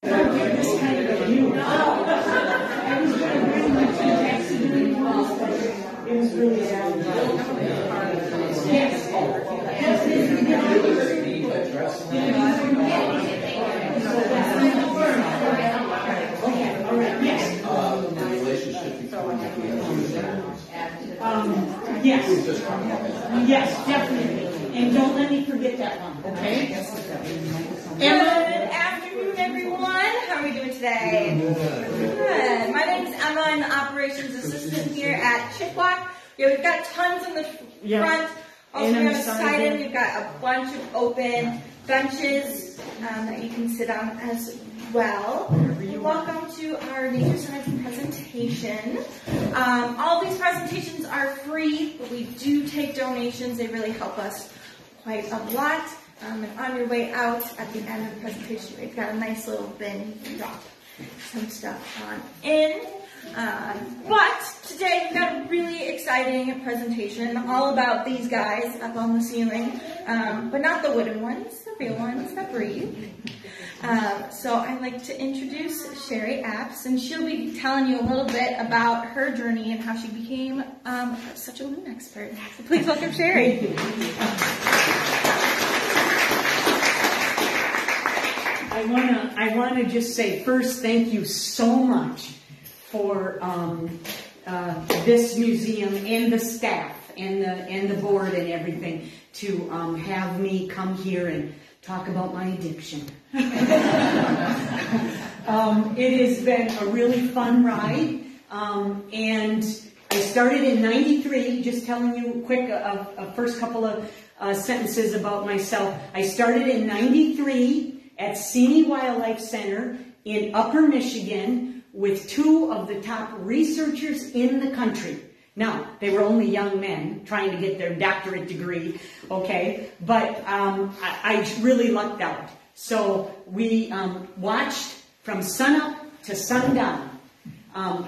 This kind of a view. It was really sad. Yes. Yes, definitely. And don't let me forget that one, okay? Good afternoon, everyone. How are we doing today? Good. My name is Emma. I'm the operations assistant here at Chik-Wauk. Yeah, we've got tons in the front. Also, on the side, we've got a bunch of open benches that you can sit on as well. Welcome to our Nature Science presentation. All these presentations are free, but we do take donations. They really help us quite a lot. And on your way out at the end of the presentation, we've got a nice little bin you can drop some stuff on in. But today we've got a really exciting presentation all about these guys up on the ceiling, but not the wooden ones, the real ones that breathe. So I'd like to introduce Sherry Abts, and she'll be telling you a little bit about her journey and how she became such a loon expert. So please welcome Sherry. I want to just say first, thank you so much for this museum and the staff and the board and everything to have me come here and talk about my addiction. It has been a really fun ride, and I started in '93. Just telling you quick a first couple of sentences about myself. I started in '93 at Seney Wildlife Center in Upper Michigan with two of the top researchers in the country. Now, they were only young men trying to get their doctorate degree, okay? But I really lucked out. So we watched from sunup to sundown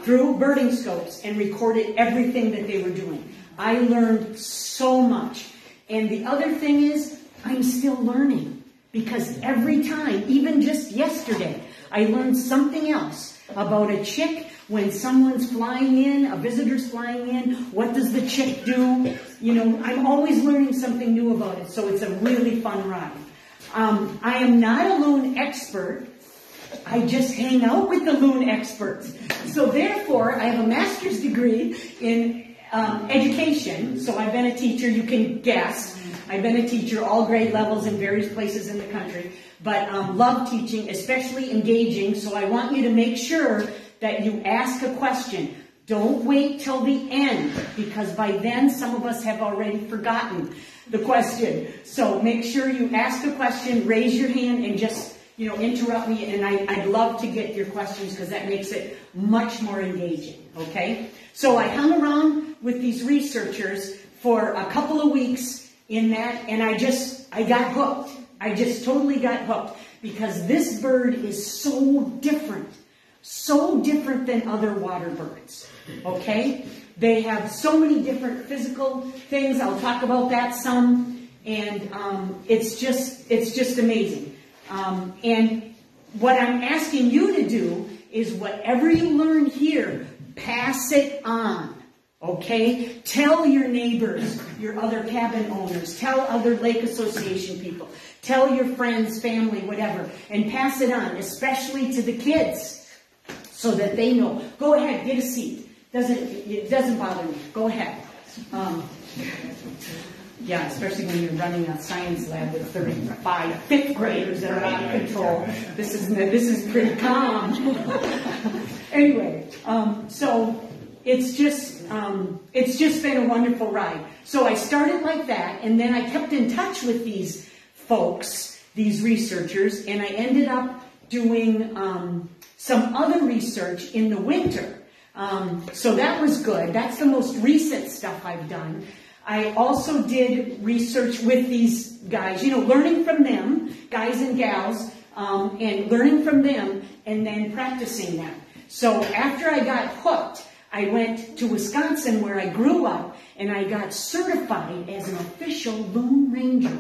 through birding scopes and recorded everything that they were doing. I learned so much. And the other thing is, I'm still learning. Because every time, even just yesterday, I learned something else about a chick. When someone's flying in, a visitor's flying in, what does the chick do? You know, I'm always learning something new about it, so it's a really fun ride. I am not a loon expert. I just hang out with the loon experts. So therefore, I have a master's degree in education, so I've been a teacher, you can guess. I've been a teacher, all grade levels in various places in the country, but love teaching, especially engaging, so I want you to make sure that you ask a question. Don't wait till the end, because by then some of us have already forgotten the question. So make sure you ask a question, raise your hand, and just, you know, interrupt me, and I'd love to get your questions because that makes it much more engaging, okay? So I hung around with these researchers for a couple of weeks in that, and I got hooked. I just totally got hooked because this bird is so different than other water birds, okay? They have so many different physical things. I'll talk about that some, and it's just amazing. And what I'm asking you to do is whatever you learn here, pass it on. Okay? Tell your neighbors, your other cabin owners, tell other lake association people, tell your friends, family, whatever, and pass it on, especially to the kids, so that they know. Go ahead, get a seat. It doesn't bother me. Go ahead. Yeah, especially when you're running a science lab with 35 fifth graders that are out of control. This is pretty calm. Anyway, so it's just been a wonderful ride. So I started like that, and then I kept in touch with these folks, these researchers, and I ended up doing some other research in the winter. So that was good. That's the most recent stuff I've done. I also did research with these guys, you know, learning from them, guys and gals, and learning from them, and then practicing that. So after I got hooked, I went to Wisconsin where I grew up, and I got certified as an official Loon Ranger.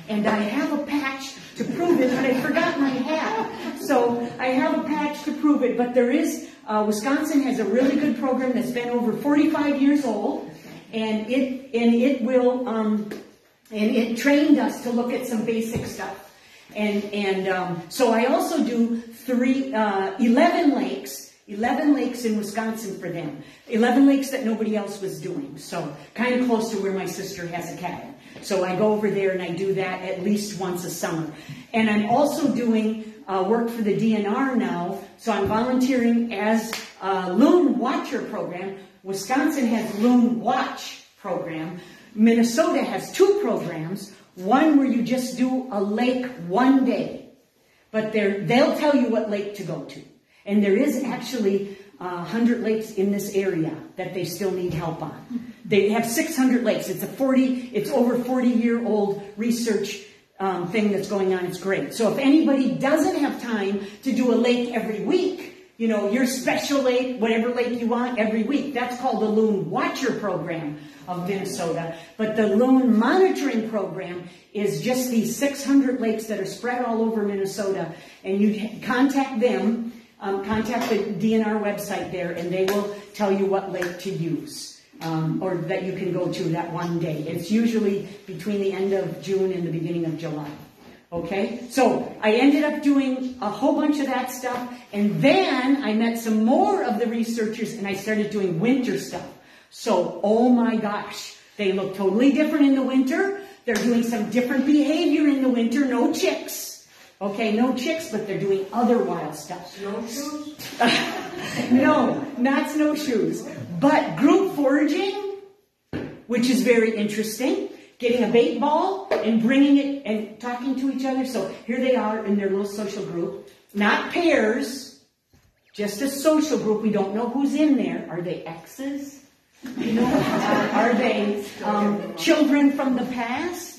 And I have a patch to prove it, but I forgot my hat. So I have a patch to prove it, but there is, Wisconsin has a really good program that's been over 45 years old, and it trained us to look at some basic stuff. So I also do 11 lakes in Wisconsin for them. 11 lakes that nobody else was doing. So kind of close to where my sister has a cabin. So I go over there and I do that at least once a summer. And I'm also doing work for the DNR now. So I'm volunteering as a loon watcher program. Wisconsin has Loon Watch program. Minnesota has 2 programs. One where you just do a lake one day. But they'll tell you what lake to go to. And there is actually 100 lakes in this area that they still need help on. They have 600 lakes. It's over 40-year-old research thing that's going on. It's great. So if anybody doesn't have time to do a lake every week, you know, your special lake, whatever lake you want every week, that's called the Loon Watcher program of Minnesota. But the Loon Monitoring program is just these 600 lakes that are spread all over Minnesota. And you contact them. Contact the DNR website there, and they will tell you what lake to use, or that you can go to that one day. It's usually between the end of June and the beginning of July. Okay? So I ended up doing a whole bunch of that stuff, and then I met some more of the researchers, and I started doing winter stuff. So, oh my gosh, they look totally different in the winter. They're doing some different behavior in the winter. No chicks. Okay, no chicks, but they're doing other wild stuff. Snowshoes? No, not snowshoes. But group foraging, which is very interesting. Getting a bait ball and bringing it and talking to each other. So here they are in their little social group. Not pairs, just a social group. We don't know who's in there. Are they exes? You know, are they children from the past?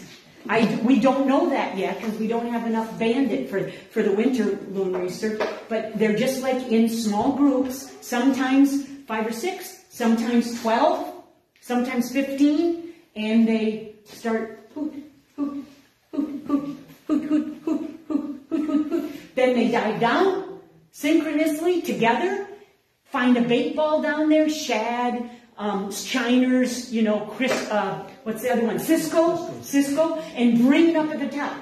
We don't know that yet because we don't have enough bandit for the winter loon research. But they're just like in small groups, sometimes 5 or 6, sometimes 12, sometimes 15, and they start hoot, hoot, hoot, hoot, hoot, hoot, hoot, hoot, hoot, hoot, hoot. Then they dive down synchronously together, find a bait ball down there, shad, shiners, you know, what's the other one? Cisco, and bring it up at the top.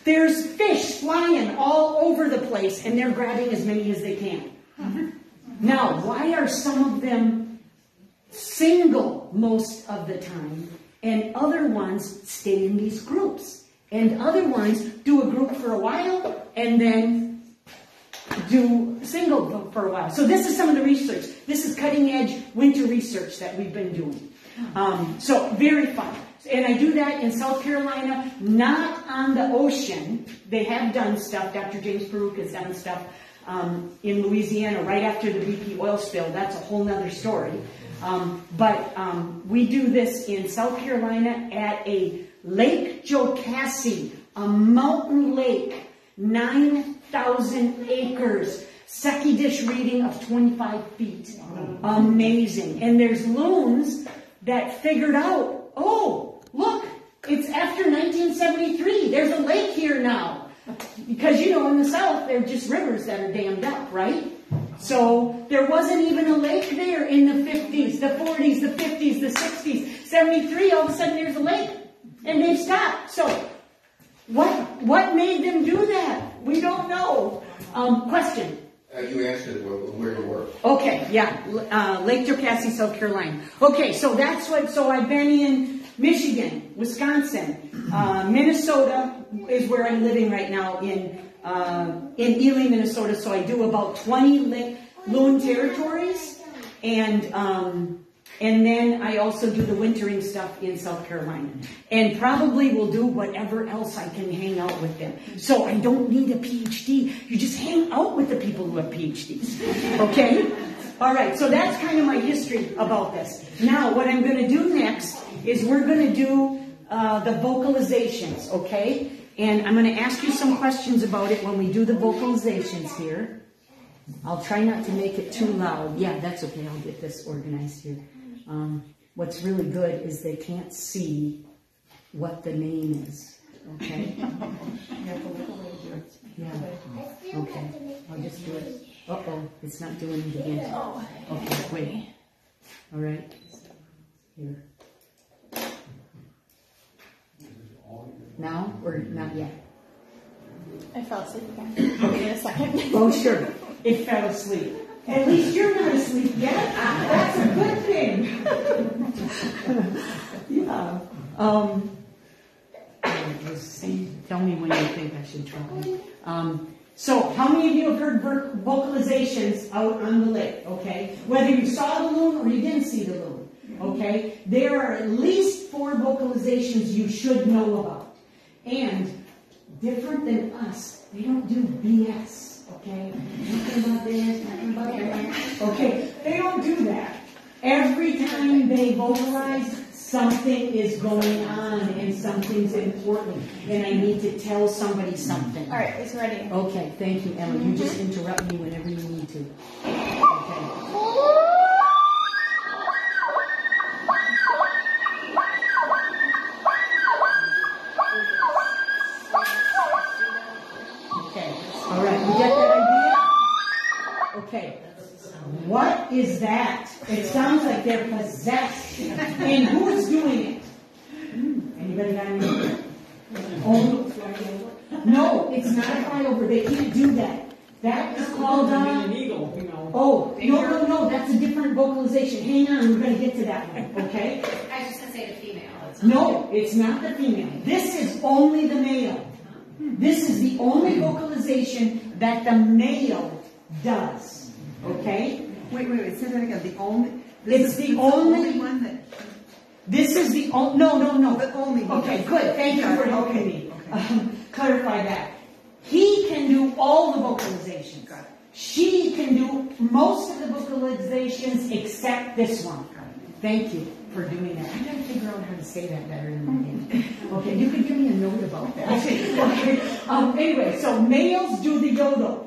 There's fish flying all over the place, and they're grabbing as many as they can. Now, why are some of them single most of the time, and other ones stay in these groups? And other ones do a group for a while, and then do single for a while. So this is some of the research. This is cutting edge winter research that we've been doing. So very fun. And I do that in South Carolina, not on the ocean. They have done stuff. Dr. James Baruch has done stuff in Louisiana right after the BP oil spill. That's a whole nother story. But we do this in South Carolina at a Lake Jocassee, a mountain lake, 9,000 acres, Secchi dish reading of 25 feet. Amazing. And there's loons that figured out, oh, look, it's after 1973. There's a lake here now. Because, you know, in the South, they're just rivers that are dammed up, right? So there wasn't even a lake there in the 50s, the 40s, the 50s, the 60s. 73, all of a sudden there's a lake. And they've stopped. So what made them do that? We don't know. Question. You answered where you were. Okay, yeah. Lake Jocassee, South Carolina. Okay, so so I've been in Michigan, Wisconsin, Minnesota is where I'm living right now in Ely, Minnesota. So I do about 20 loon territories, and then I also do the wintering stuff in South Carolina. And probably will do whatever else I can hang out with them. So I don't need a PhD. You just hang out with the people who have PhDs. Okay? All right, so that's kind of my history about this. Now, what I'm going to do next is we're going to do the vocalizations, okay? And I'm going to ask you some questions about it when we do the vocalizations here. I'll try not to make it too loud. Yeah, that's okay. I'll get this organized here. What's really good is they can't see what the name is. Okay. Yeah. Okay. I'll just do it. Uh-oh, it's not doing it again. Okay, wait. All right. Here. Now or not yet? I fell asleep again. I'll give it a second. Oh, sure. It fell asleep. At least you're not asleep yet. That's a good thing. Yeah. Let's see. Tell me when you think I should try. So, how many of you have heard vocalizations out on the lake? Okay, whether you saw the loon or you didn't see the loon. Okay, there are at least 4 vocalizations you should know about, and different than us, they don't do BS. Okay, nothing about this, nothing about that. Okay, they don't do that. Every time they vocalize, something is going on and something's important, and I need to tell somebody something. All right, it's ready. Okay, thank you, Emma. You just interrupt me whenever you need to. Okay. Okay. All right. You get that idea? Okay. What is that? It sounds like they're possessed. And who's doing it? Anybody got any idea? Oh, no, it's not a flyover. They can't do that. That is called an eagle. Oh, no. That's a different vocalization. Hang on, we're going to get to that one. Okay? I was just going to say the female. No, it's not the female. This is only the male. This is the only vocalization that the male does. Okay? Wait. Say that again. The only. It's the only one that. This is the only. No. The only one. Okay, good. Thank you for helping me. Okay. Clarify that. He can do all the vocalizations. Got it. She can do most of the vocalizations except this one. Thank you for doing that. I gotta figure out how to say that better in the beginning. Okay, you could give me a note about that. Okay. Anyway, so males do the yodel.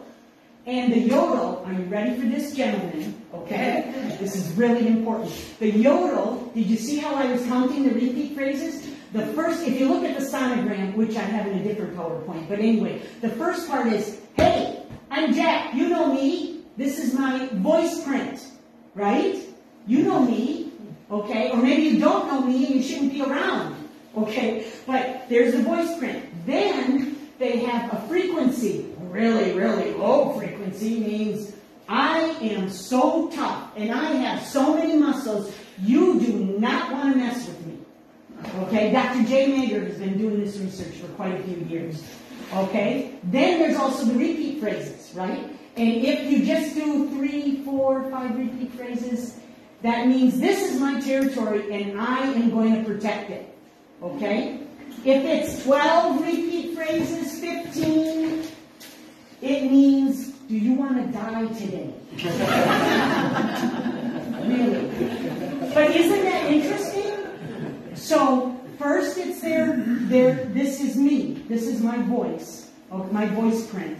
And the yodel, are you ready for this, gentlemen? Okay? This is really important. The yodel, did you see how I was counting the repeat phrases? The first, if you look at the sonogram, which I have in a different PowerPoint, but anyway, the first part is, hey, I'm Jack, you know me. This is my voice print, right? You know me, okay? Or maybe you don't know me and you shouldn't be around, okay? But there's the voice print. Then they have a frequency. Really, really low frequency means I am so tough and I have so many muscles, you do not want to mess with me. Okay, Dr. J. Mager has been doing this research for quite a few years. Okay, then there's also the repeat phrases, right? And if you just do 3, 4, 5 repeat phrases, that means this is my territory and I am going to protect it. Okay? If it's 12 repeat phrases, 15, it means, do you want to die today? Really? But isn't that interesting? So, first it's this is me. This is my voice, my voice print.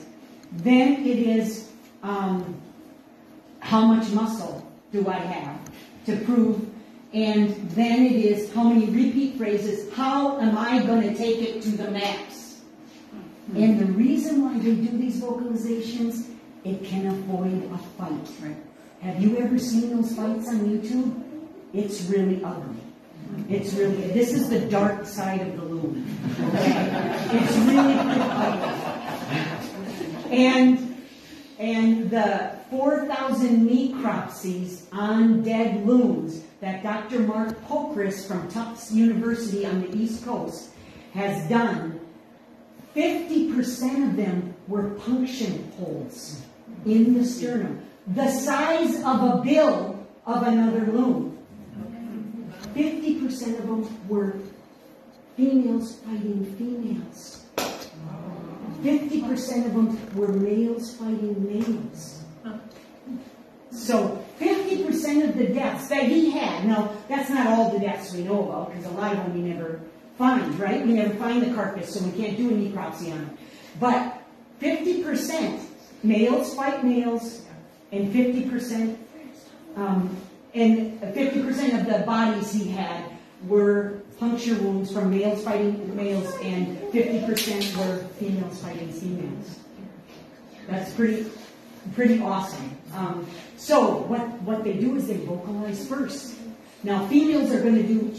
Then it is, how much muscle do I have to prove? And then it is how many repeat phrases, how am I going to take it to the max? And the reason why they do these vocalizations, it can avoid a fight. Right. Have you ever seen those fights on YouTube? It's really ugly. It's really, this is the dark side of the loon. Okay? It's really ugly. And the 4,000 necropsies on dead loons that Dr. Mark Pokris from Tufts University on the East Coast has done, 50% of them were puncture holes in the sternum, the size of a bill of another loon. 50% of them were females fighting females. 50% of them were males fighting males. So 50% of the deaths that he had, now that's not all the deaths we know about, because a lot of them we never find, right? We never find the carcass, so we can't do a necropsy on it. But 50% males fight males, and 50% of the bodies he had were puncture wounds from males fighting males, and 50% were females fighting females. That's pretty awesome. So what they do is they vocalize first. Now females are going to do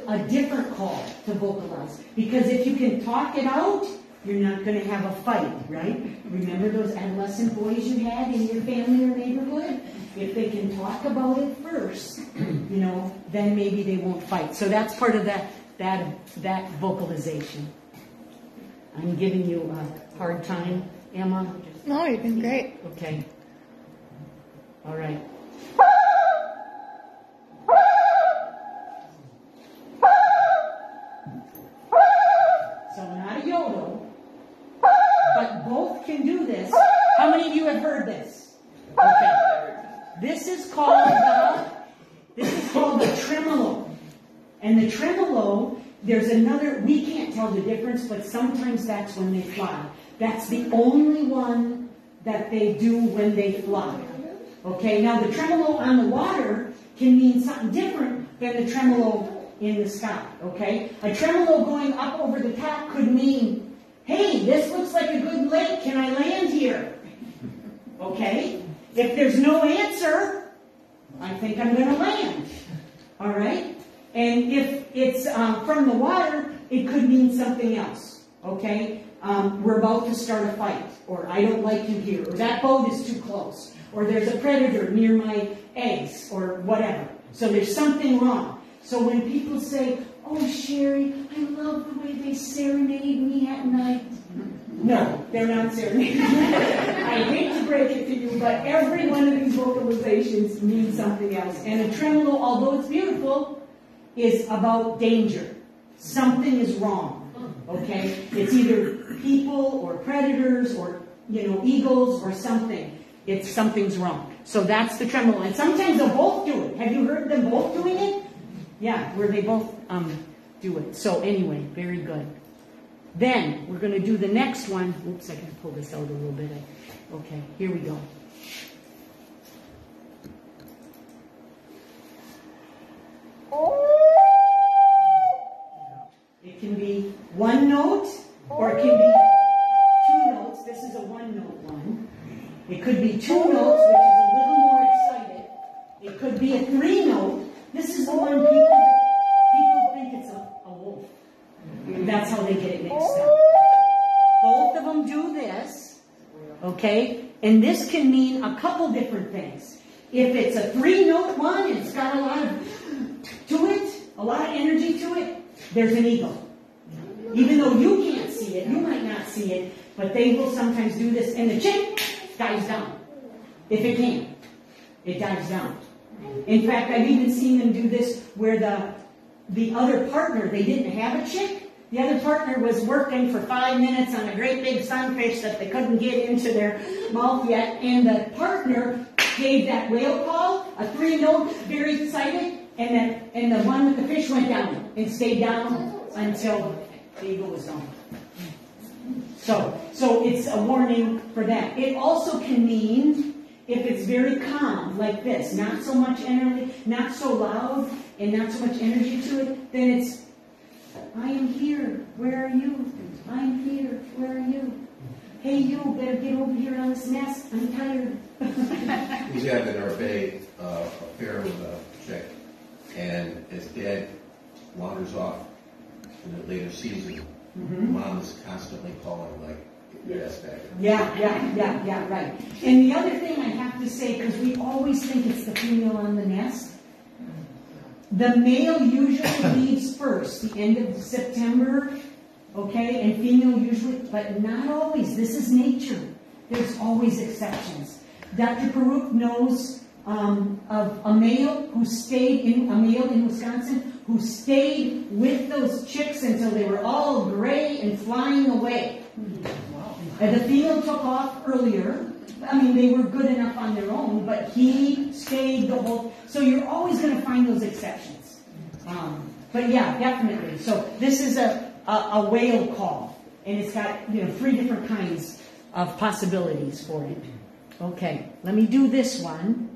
a different call to vocalize, because if you can talk it out, you're not going to have a fight, right? Remember those adolescent boys you had in your family or neighborhood? If they can talk about it first, you know, then maybe they won't fight. So that's part of that vocalization. I'm giving you a hard time, Emma. No, you've been great. Okay. All right. So not a yodel, but both can do this. How many of you have heard this? Okay. This is called the tremolo. And the tremolo, there's another, we can't tell the difference, but sometimes that's when they fly. That's the only one that they do when they fly. Okay, now the tremolo on the water can mean something different than the tremolo in the sky. Okay, a tremolo going up over the top could mean, hey, this looks like a good lake, can I land here? Okay, if there's no answer, I think I'm going to land. All right, and if it's from the water, it could mean something else. Okay, we're about to start a fight, or I don't like you here, or that boat is too close, or there's a predator near my eggs, or whatever. So there's something wrong. So when people say, oh, Sherry, I love the way they serenade me at night. No, they're not serenading. I hate to break it to you, but every one of these vocalizations means something else. And a tremolo, although it's beautiful, is about danger. Something is wrong. Okay? It's either people or predators or, you know, eagles or something. It's something's wrong. So that's the tremolo. And sometimes they'll both do it. Have you heard them both doing it? Yeah, where they both do it. So anyway, very good. Then we're going to do the next one. Oops, I can pull this out a little bit. Okay, here we go. It can be one note, or it can be two notes. This is a one-note one. It could be two notes, which is a little more excited. It could be a three-note. This is the one people think it's a wolf. That's how they get it mixed up. Both of them do this, okay? And this can mean a couple different things. If it's a three-note one, it's got a lot to it, a lot of energy to it, there's an eagle. Even though you can't see it, you might not see it, but they will sometimes do this, and the chick dives down. If it can, it dives down. In fact, I've even seen them do this where the other partner, they didn't have a chick. The other partner was working for 5 minutes on a great big sunfish that they couldn't get into their mouth yet, and the partner gave that whale call, a three-note, very excited, and the one with the fish went down and stayed down until the eagle was gone. So it's a warning for that. It also can mean, if it's very calm, like this, not so much energy, not so loud, and not so much energy to it, then it's, I am here, where are you? I'm here, where are you? Hey, you better get over here on this nest, I'm tired. We have in our bay a pair with a chick, and his dad wanders off in the later season. Mom is constantly calling, like, get your ass back. Yeah, right. And the other thing I have to say, because we always think it's the female on the nest, the male usually leaves first, the end of September, okay, and female usually, but not always. This is nature. There's always exceptions. Dr. Peruk knows of a male who stayed a male in Wisconsin who stayed with those chicks until they were all gray and flying away. And the female took off earlier. I mean, they were good enough on their own, but he stayed the whole... So you're always going to find those exceptions. But yeah, definitely. So this is a whale call, and it's got 3 different kinds of possibilities for it. Okay, let me do this one.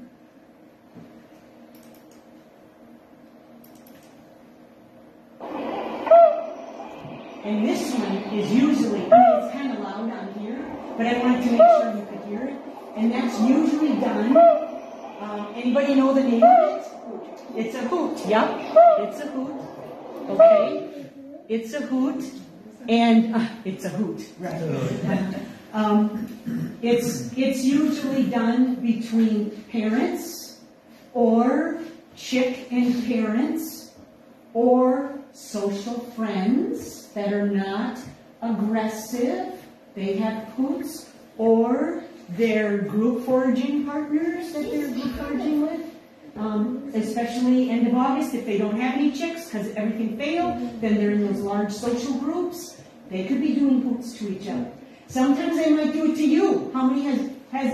And this one is usually, I mean, it's kind of loud on here, but I wanted to make sure you could hear it. And that's usually done. Anybody know the name of it? It's a hoot. Yep, it's a hoot. Okay, it's a hoot, and it's a hoot. Right. It's usually done between parents, or chick and parents, or social friends that are not aggressive. They have hoots, or their group foraging partners that they're group foraging with. Especially end of August, if they don't have any chicks because everything failed, then they're in those large social groups. They could be doing hoots to each other. Sometimes they might do it to you. How many has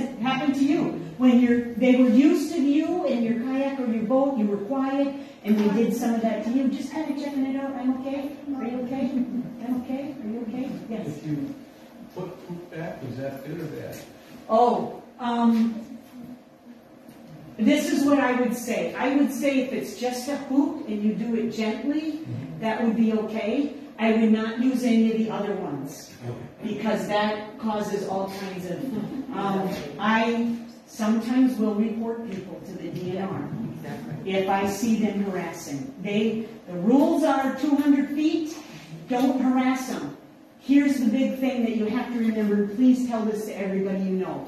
it happened to you? When they were used to you in your kayak or your boat, you were quiet, and they did some of that to you, just kind of checking it out. I'm okay? Are you okay? I'm okay? Are you okay? Yes. If you put poop back, is that good or bad? Oh, this is what I would say. I would say if it's just a hoop and you do it gently, that would be okay. I would not use any of the other ones because that causes all kinds of... I sometimes will report people to the DNR if I see them harassing. The rules are 200 feet. Don't harass them. Here's the big thing that you have to remember. Please tell this to everybody you know.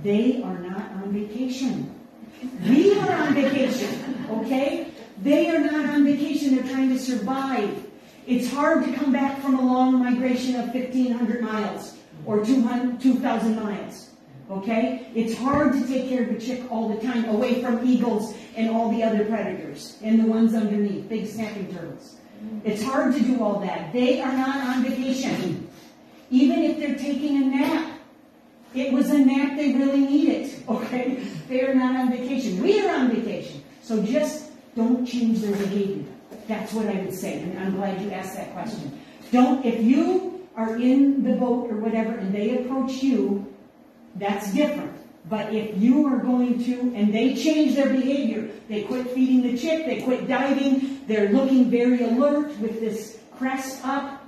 They are not on vacation. We are on vacation, okay? They are not on vacation. They're trying to survive. It's hard to come back from a long migration of 1,500 miles or 2,000 miles, okay? It's hard to take care of a chick all the time away from eagles and all the other predators and the ones underneath, big snapping turtles. It's hard to do all that. They are not on vacation. Even if they're taking a nap. It was a nap they really needed, okay? They are not on vacation. We are on vacation. So just don't change their behavior. That's what I would say, and I'm glad you asked that question. If you are in the boat or whatever and they approach you, that's different. But if you are going to, and they change their behavior, they quit feeding the chick, they quit diving, they're looking very alert with this crest up,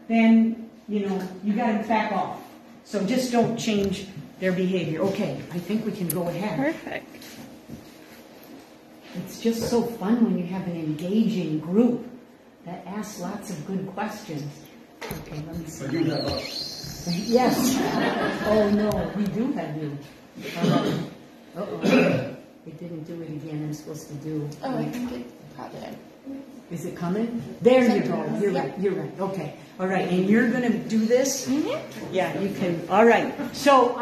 then, you got to back off. So just don't change their behavior. Okay, I think we can go ahead. Perfect. It's just so fun when you have an engaging group that asks lots of good questions. Okay, let me see. But you have us. Yes. Oh no, we do have you. Uh-oh. It didn't do it again. I'm supposed to do. Oh, I think it probably. Is it coming? There you go. You're right. You're right. Okay. All right. And you're going to do this? Mm-hmm. Yeah, you can. All right. So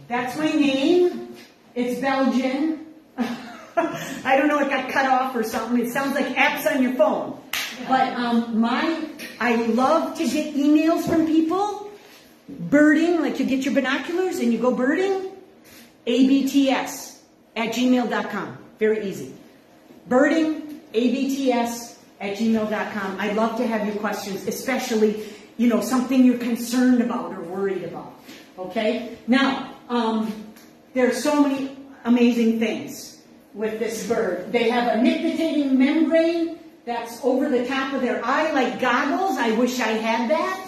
that's my name. It's Belgian. I don't know. It got cut off or something. It sounds like apps on your phone. But I love to get emails from people. Birding, like you get your binoculars and you go birding. abts@gmail.com. Very easy. Birding, abts@gmail.com. I'd love to have your questions, especially, something you're concerned about or worried about. Okay? Now, there are so many amazing things with this bird. They have a nictitating membrane that's over the top of their eye like goggles. I wish I had that.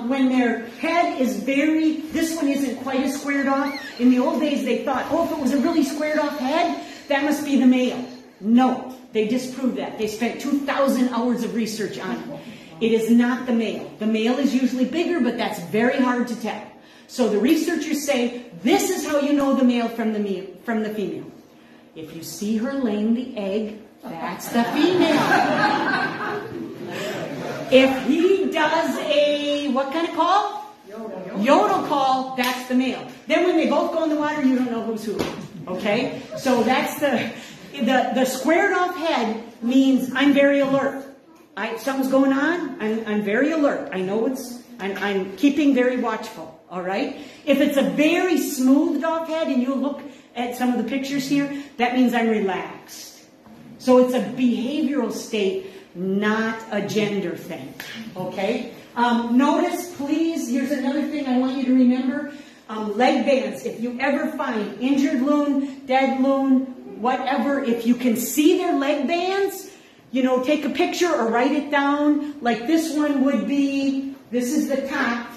When their head is this one isn't quite as squared off. In the old days, they thought, if it was a really squared off head, that must be the male. No, they disproved that. They spent 2,000 hours of research on it. It is not the male. The male is usually bigger, but that's very hard to tell. So the researchers say, this is how you know the male from the female. If you see her laying the egg, that's the female. If he does what kind of call? Yodel call, that's the male. Then when they both go in the water, you don't know who's who. Okay? So that's the squared off head means I'm very alert. Something's going on, I'm very alert. I know I'm keeping very watchful. All right? If it's a very smoothed off head, and you look at some of the pictures here, that means I'm relaxed. So it's a behavioral state, not a gender thing. Okay? Notice, please, here's another thing I want you to remember. Leg bands. If you ever find injured loon, dead loon, whatever, if you can see their leg bands, you know, take a picture or write it down. Like this one would be, this is the top,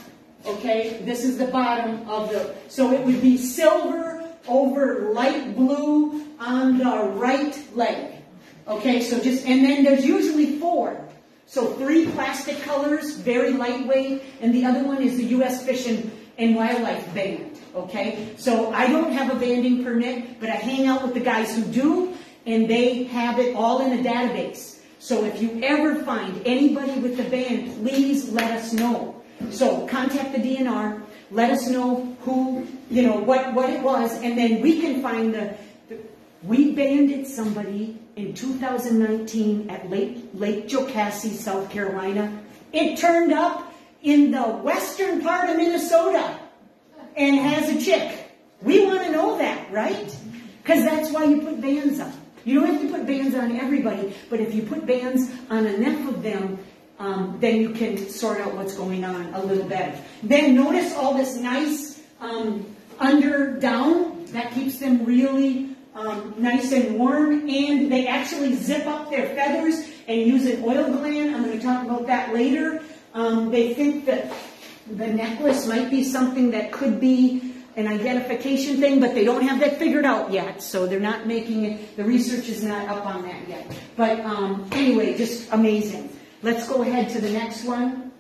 okay? This is the bottom of the, so it would be silver over light blue on the right leg. Okay, so just, and then there's usually 4. So 3 plastic colors, very lightweight, and the other one is the U.S. Fish and Wildlife band. Okay, so I don't have a banding permit, but I hang out with the guys who do, and they have it all in a database. So if you ever find anybody with the band, please let us know. So contact the DNR, let us know who, you know, what it was, and then we can find we banded somebody in 2019 at Lake Jocassee, South Carolina. It turned up in the western part of Minnesota and has a chick. We want to know that, right? Because that's why you put bands on. You don't have to put bands on everybody, but if you put bands on enough of them, then you can sort out what's going on a little better. Then notice all this nice under-down. That keeps them really nice and warm, and they actually zip up their feathers and use an oil gland. I'm going to talk about that later. They think that the necklace might be something that could be an identification thing, but they don't have that figured out yet, so they're not making it, the research is not up on that yet. But anyway, just amazing. Let's go ahead to the next one.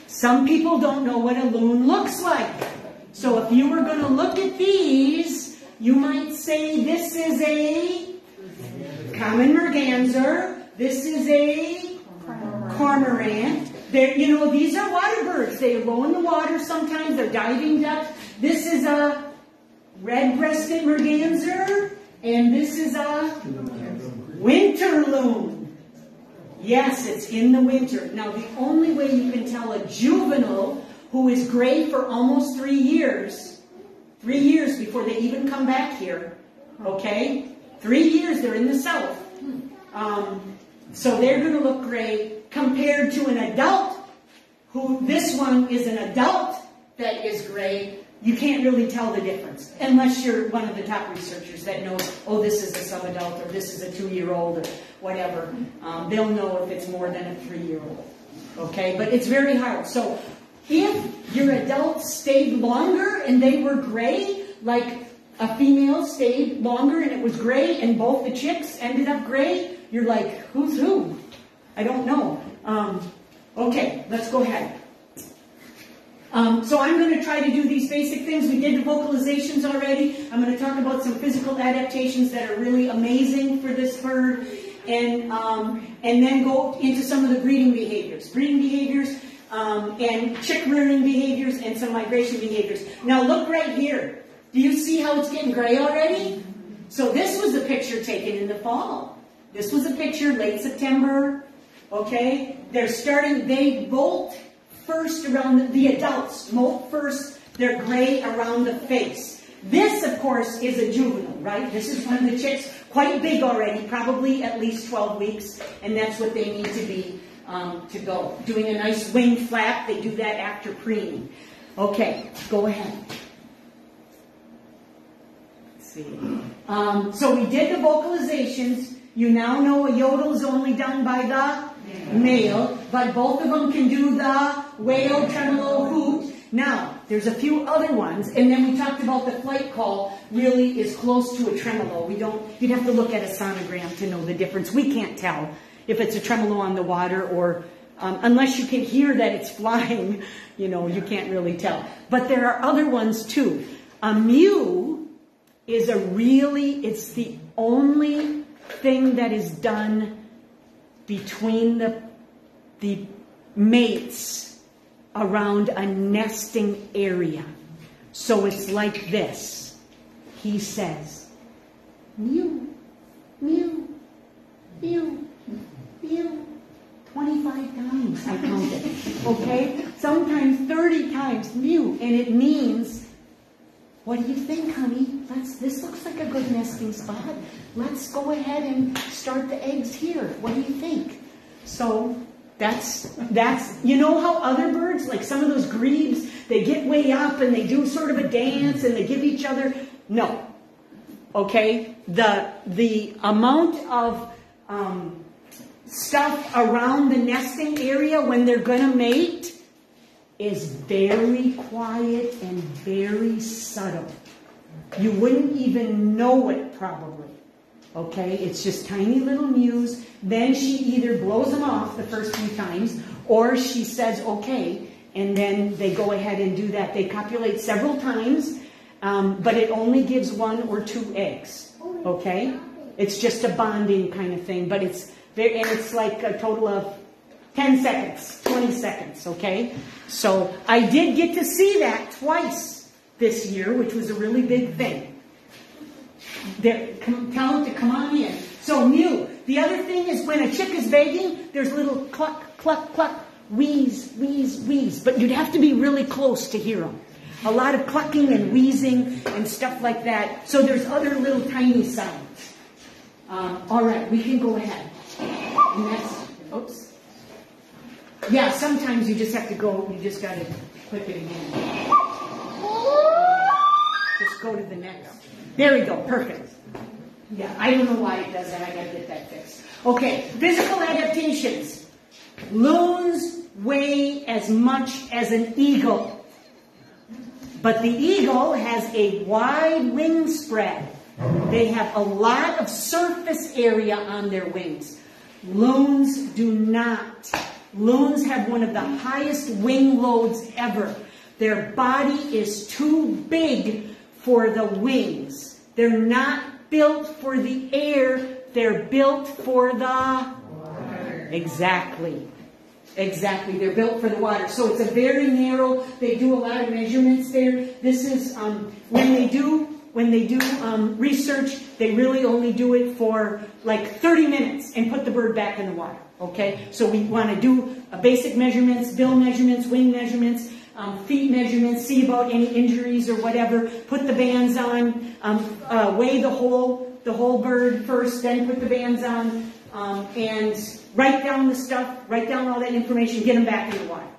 Some people don't know what a loon looks like. So if you were going to look at these, you might say this is a common merganser, this is a cormorant. You know, these are water birds. They are low in the water sometimes, they're diving ducks. This is a red-breasted merganser, and this is a winter loon. Yes, it's in the winter. Now, the only way you can tell a juvenile who is gray for almost 3 years before they even come back here, okay? 3 years, they're in the south. So they're going to look gray compared to an adult, who this one is an adult that is gray. You can't really tell the difference unless you're one of the top researchers that knows, oh, this is a subadult or this is a 2-year-old or whatever. They'll know if it's more than a 3-year-old. Okay, but it's very hard. So if your adults stayed longer and they were gray, like a female stayed longer and it was gray and both the chicks ended up gray, you're like, who's who? I don't know. Okay, let's go ahead. So I'm going to try to do these basic things. We did the vocalizations already. I'm going to talk about some physical adaptations that are really amazing for this bird, and then go into some of the breeding behaviors. And chick rearing behaviors and some migration behaviors. Now look right here. Do you see how it's getting gray already? So this was a picture taken in the fall. This was a picture late September. Okay, they bolt first around the adults. Molt first, they're gray around the face. This, of course, is a juvenile, right? This is one of the chicks, quite big already, probably at least 12 weeks, and that's what they need to be to go. Doing a nice wing flap, they do that after preening. Okay, go ahead. Let's see. So we did the vocalizations. You now know a yodel is only done by the male, but both of them can do the wail, tremolo, hoot. Now, there's a few other ones, and then we talked about the flight call really is close to a tremolo. You'd have to look at a sonogram to know the difference. We can't tell if it's a tremolo on the water or, unless you can hear that it's flying, you can't really tell. But there are other ones too. A mew is it's the only thing that is done between the mates around a nesting area. So it's like this. He says, mew, mew, mew, mew. 25 times I counted. Okay? Sometimes 30 times mew. And it means, what do you think, honey? This looks like a good nesting spot. Let's go ahead and start the eggs here. What do you think? So that's you know how other birds, like some of those grebes, they get way up and they do sort of a dance and they give each other. No. Okay? The amount of stuff around the nesting area when they're going to mate is very quiet and very subtle. You wouldn't even know it probably. Okay, it's just tiny little mews. Then she either blows them off the first few times, or she says okay, and then they go ahead and do that. They copulate several times, but it only gives 1 or 2 eggs. Okay, it's just a bonding kind of thing, but it's very, and it's like a total of 10 seconds, 20 seconds. Okay, so I did get to see that twice this year, which was a really big thing. Tell them to come on in. So mew. The other thing is when a chick is begging, there's little cluck, cluck, cluck, wheeze, wheeze, wheeze. But you'd have to be really close to hear them. A lot of clucking and wheezing and stuff like that. So there's other little tiny sounds. All right, we can go ahead. And that's, oops. Yeah, sometimes you just have to go, you just got to click it again. Just go to the next. There we go, perfect. Yeah, I don't know why it does that. I got to get that fixed. Okay, physical adaptations. Loons weigh as much as an eagle. But the eagle has a wide wing spread. They have a lot of surface area on their wings. Loons do not. Loons have one of the highest wing loads ever. Their body is too big for the wings. They're not built for the air. They're built for the water. Exactly. Exactly. They're built for the water. So it's a very narrow. They do a lot of measurements there. This is when they do research. They really only do it for like 30 minutes and put the bird back in the water. Okay. So we want to do basic measurements, bill measurements, wing measurements. Feet measurements, see about any injuries or whatever, put the bands on, weigh the whole bird first, then put the bands on, and write down the stuff, write down all that information, get them back in the water.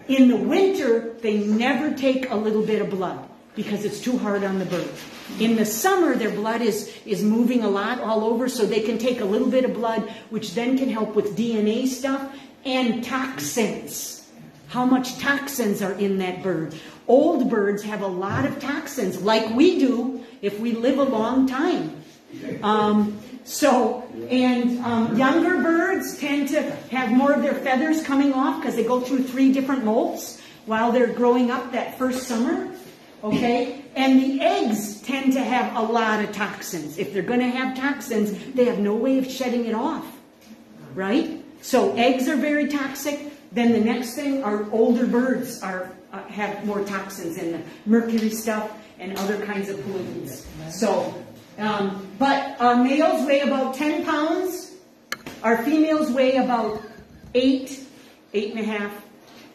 In the winter, they never take a little bit of blood because it's too hard on the bird. In the summer, their blood is moving a lot all over, so they can take a little bit of blood, which then can help with DNA stuff and toxins. How much toxins are in that bird. Old birds have a lot of toxins, like we do if we live a long time. Younger birds tend to have more of their feathers coming off because they go through 3 different molts while they're growing up that first summer. Okay? And the eggs tend to have a lot of toxins. If they're going to have toxins, they have no way of shedding it off. Right? So eggs are very toxic. Then the next thing are older birds have more toxins in them, mercury stuff and other kinds of pollutants. So, but our males weigh about 10 pounds. Our females weigh about 8.5.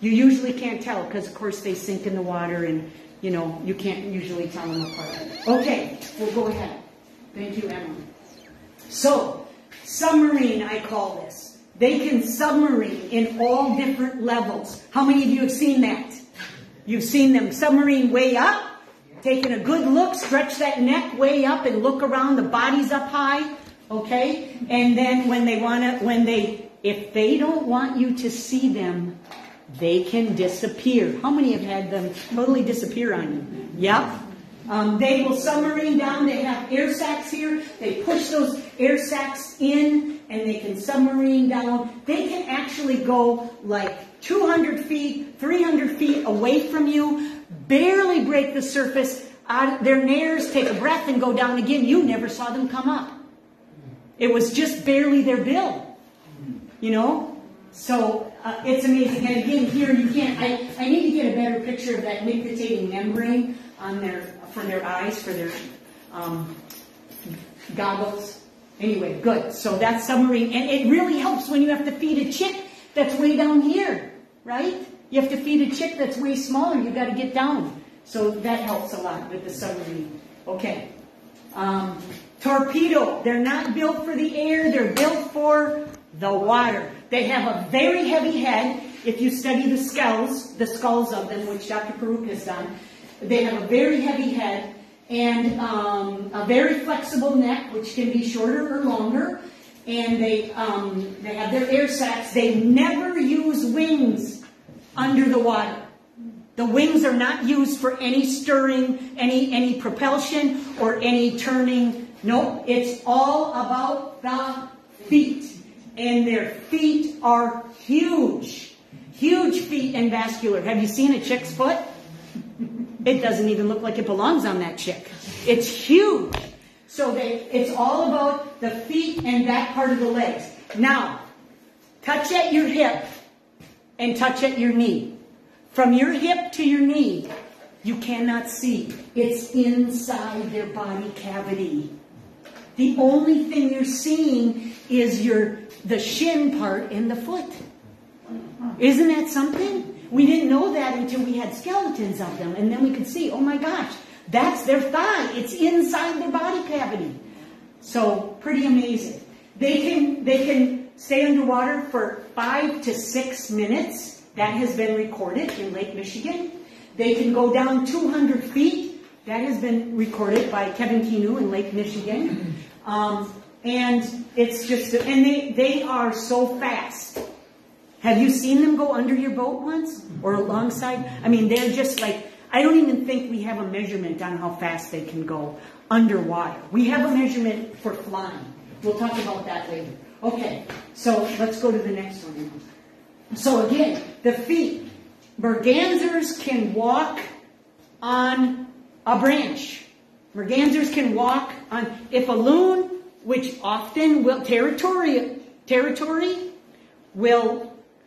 You usually can't tell because, of course, they sink in the water and, you can't usually tell them apart. Okay, we'll go ahead. Thank you, Emily. So, submarine, I call this. They can submarine in all different levels. How many of you have seen that? You've seen them submarine way up, taking a good look, stretch that neck way up and look around, the body's up high, okay? And then if they don't want you to see them, they can disappear. How many have had them totally disappear on you? Yep. They will submarine down. They have air sacs here. They push those air sacs in and they can submarine down. They can actually go like 200 feet, 300 feet away from you, barely break the surface. Their nares take a breath and go down again. You never saw them come up. It was just barely their bill, So it's amazing. And again, here you can't. I need to get a better picture of that nictitating membrane on for their eyes, for their goggles. Anyway, good. So that's submarine. And it really helps when you have to feed a chick that's way down here, right? You have to feed a chick that's way smaller. You've got to get down. So that helps a lot with the submarine. Okay. Torpedo. They're not built for the air. They're built for the water. They have a very heavy head. If you study the skulls of them, which Dr. Peruk has done, they have a very heavy head and a very flexible neck, which can be shorter or longer. and they have their air sacs. They never use wings under the water. The wings are not used for any stirring, any propulsion, or any turning. Nope, it's all about the feet. And their feet are huge. Huge feet and vascular. Have you seen a chick's foot? It doesn't even look like it belongs on that chick. It's huge. So it's all about the feet and that part of the legs. Now, touch at your hip and touch at your knee. From your hip to your knee, you cannot see. It's inside their body cavity. The only thing you're seeing is the shin part and the foot. Isn't that something? We didn't know that until we had skeletons of them, and then we could see, oh my gosh, that's their thigh. It's inside their body cavity. So, pretty amazing. They can stay underwater for 5 to 6 minutes. That has been recorded in Lake Michigan. They can go down 200 feet. That has been recorded by Kevin Kinu in Lake Michigan. And it's just, and they are so fast. Have you seen them go under your boat once? Or alongside? I mean, they're just like, I don't even think we have a measurement on how fast they can go underwater. We have a measurement for flying. We'll talk about that later. Okay, so let's go to the next one. So again, the feet. Mergansers can walk on a branch. Mergansers can walk on, if a loon, which often will,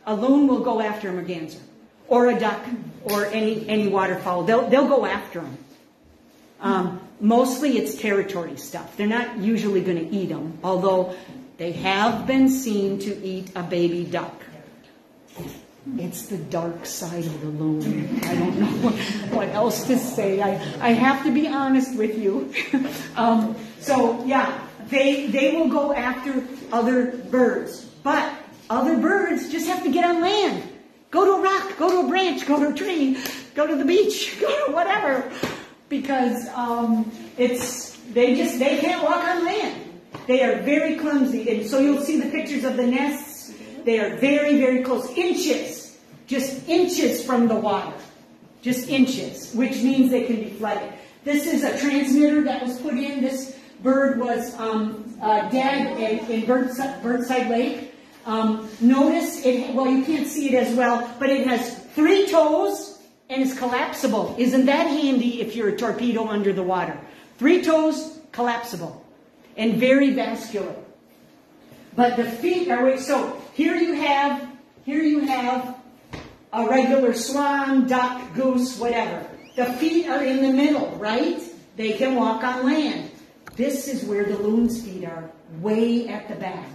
a loon will go after a merganser, or a duck, or any waterfowl. They'll go after them. Mostly it's territory stuff. They're not usually going to eat them, although they have been seen to eat a baby duck. It's the dark side of the loon. I don't know what else to say. I have to be honest with you. So yeah, they will go after other birds. But other birds just have to get on land. Go to a rock, go to a branch, go to a tree, go to the beach, go to whatever. Because they can't walk on land. They are very clumsy. And so you'll see the pictures of the nests. They are very, very close. Inches. Just inches from the water. Just inches. Which means they can be flooded. This is a transmitter that was put in. This bird was dead in Birdside Lake. Notice, you can't see it as well, but it has 3 toes and is collapsible. Isn't that handy if you're a torpedo under the water? 3 toes, collapsible, and very vascular. But the feet are, so here you have a regular swan, duck, goose, whatever. The feet are in the middle, right? They can walk on land. This is where the loon's feet are, way at the back.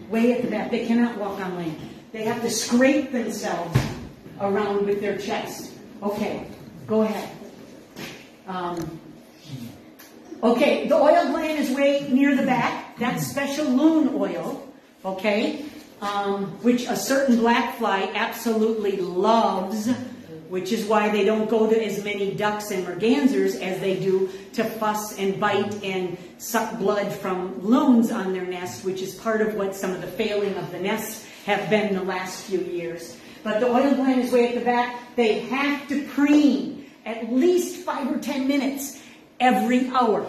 Way at the back. They cannot walk on land. They have to scrape themselves around with their chest. Okay, go ahead. Okay, the oil gland is way near the back. That's special loon oil, okay, which a certain black fly absolutely loves, which is why they don't go to as many ducks and mergansers as they do to fuss and bite and suck blood from loons on their nests, which is part of what some of the failing of the nests have been in the last few years. But the oil gland is way at the back. They have to preen at least 5 or 10 minutes every hour.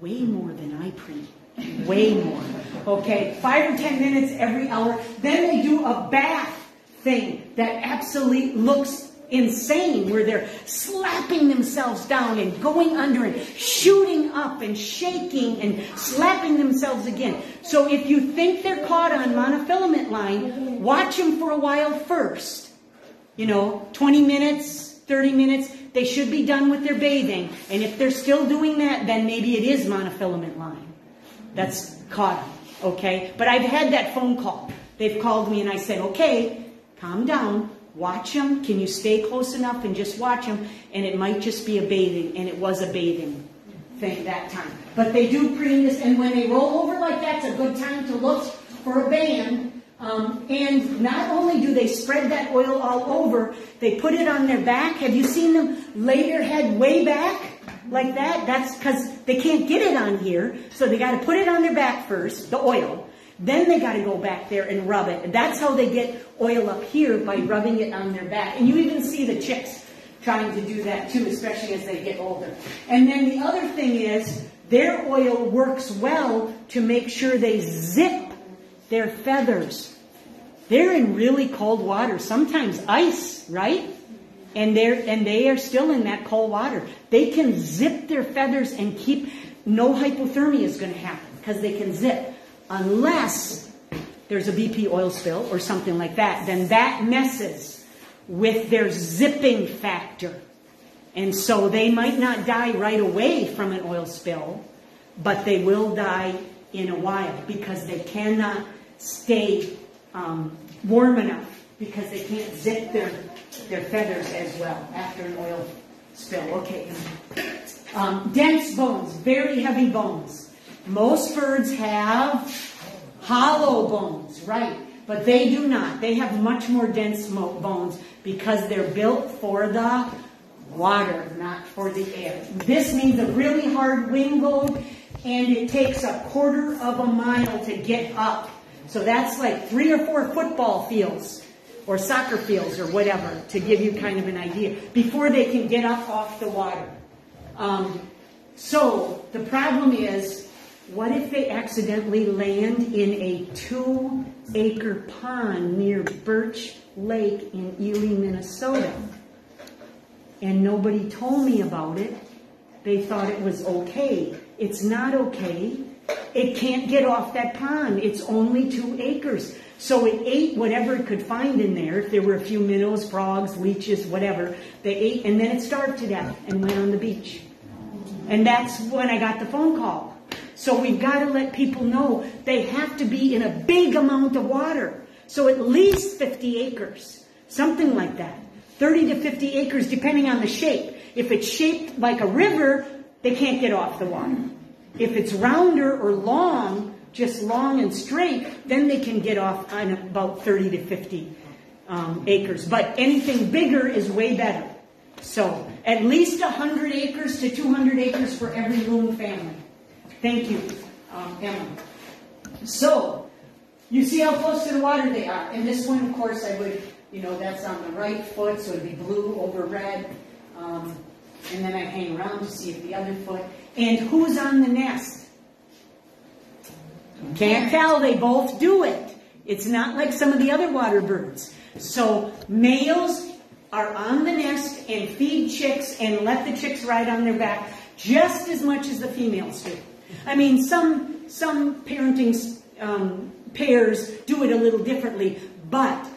Way more than I preen. Way more. Okay, 5 or 10 minutes every hour. Then they do a bath thing that absolutely looks insane, where they're slapping themselves down and going under and shooting up and shaking and slapping themselves again. So if you think they're caught on monofilament line, watch them for a while first. 20 minutes, 30 minutes. They should be done with their bathing. And if they're still doing that, then maybe it is monofilament line that's caught them. Okay? But I've had that phone call. They've called me and I said, okay, calm down. Watch them. Can you stay close enough and just watch them? And it might just be a bathing. And it was a bathing thing that time. But they do preen this. And when they roll over like that, it's a good time to look for a band. And not only do they spread that oil all over, they put it on their back. Have you seen them lay their head way back like that? That's because they can't get it on here. So they got to put it on their back first, the oil. Then they got to go back there and rub it. And that's how they get oil up here, by rubbing it on their back. And you even see the chicks trying to do that too, especially as they get older. And then the other thing is, their oil works well to make sure they zip their feathers. They're in really cold water, sometimes ice, right? And they are still in that cold water. They can zip their feathers and keep, no hypothermia is going to happen because they can zip. Unless there's a BP oil spill or something like that, then that messes with their zipping factor. And so they might not die right away from an oil spill, but they will die in a while because they cannot stay warm enough, because they can't zip their feathers as well after an oil spill. Okay. Dense bones, very heavy bones. Most birds have hollow bones, right? But they do not. They have much more dense bones because they're built for the water, not for the air. This means a really hard wind load, and it takes a quarter of a mile to get up. So that's like 3 or 4 football fields or soccer fields or whatever, to give you kind of an idea, before they can get up off the water. So the problem is, what if they accidentally land in a 2-acre pond near Birch Lake in Ely, Minnesota? And nobody told me about it. They thought it was okay. It's not okay. It can't get off that pond. It's only 2 acres. So it ate whatever it could find in there. If there were a few minnows, frogs, leeches, whatever, they ate, and then it starved to death and went on the beach. And that's when I got the phone call. So we've got to let people know they have to be in a big amount of water. So at least 50 acres, something like that. 30 to 50 acres, depending on the shape. If it's shaped like a river, they can't get off the water. If it's rounder or long, just long and straight, then they can get off on about 30 to 50 acres. But anything bigger is way better. So at least 100 acres to 200 acres for every loon family. Thank you, Emma. So you see how close to the water they are. And this one, of course, I would, that's on the right foot, so it'd be blue over red. And then I hang around to see if the other foot. And who's on the nest? Can't tell. They both do it. It's not like some of the other water birds. So males are on the nest and feed chicks and let the chicks ride on their back just as much as the females do. I mean, some parenting pairs do it a little differently, but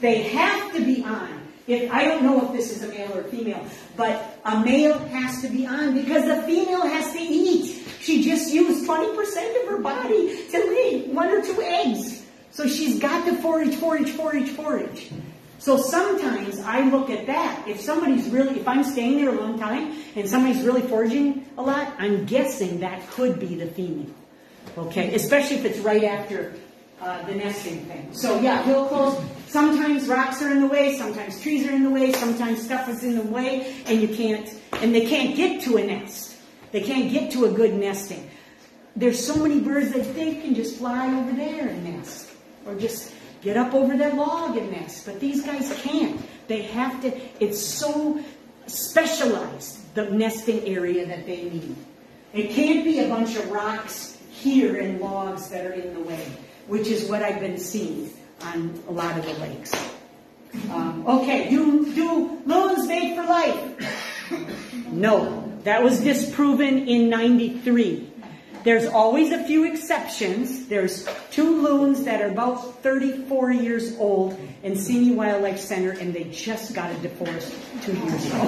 they have to be on. I don't know if this is a male or female, but a male has to be on because the female has to eat. She just used 20% of her body to lay 1 or 2 eggs. So she's got to forage. So sometimes I look at that. If I'm staying there a long time and somebody's really foraging a lot, I'm guessing that could be the female. Okay, especially if it's right after the nesting thing. So yeah, real close. Sometimes rocks are in the way, sometimes trees are in the way, sometimes stuff is in the way, and they can't get to a nest. They can't get to a good nesting. There's so many birds that they can just fly over there and nest, or just get up over that log and nest. But these guys can't. They have to. It's so specialized, the nesting area that they need. It can't be a bunch of rocks here and logs that are in the way, which is what I've been seeing on a lot of the lakes. Okay, do loons mate for life? No, that was disproven in '93. There's always a few exceptions. There's 2 loons that are about 34 years old in Seney Wildlife Center, and they just got a divorce 2 years ago.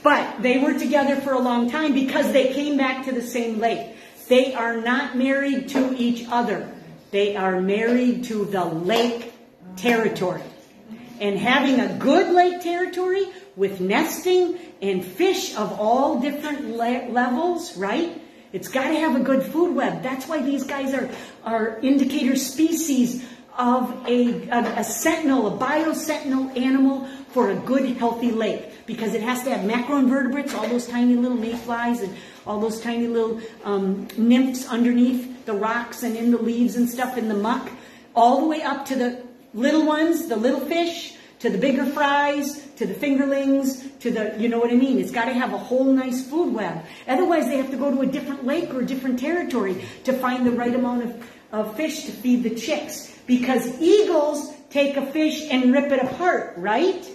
But they were together for a long time because they came back to the same lake. They are not married to each other. They are married to the lake territory. And having a good lake territory with nesting and fish of all different levels, right? It's got to have a good food web. That's why these guys are indicator species of a sentinel, a biosentinel animal for a good, healthy lake. because it has to have macroinvertebrates, all those tiny little mayflies and all those tiny little nymphs underneath the rocks and in the leaves and stuff in the muck, all the way up to the little ones, the little fish, to the bigger fries, to the fingerlings, to the, you know what I mean? It's got to have a whole nice food web. Otherwise, they have to go to a different lake or a different territory to find the right amount of fish to feed the chicks. Because eagles take a fish and rip it apart, right?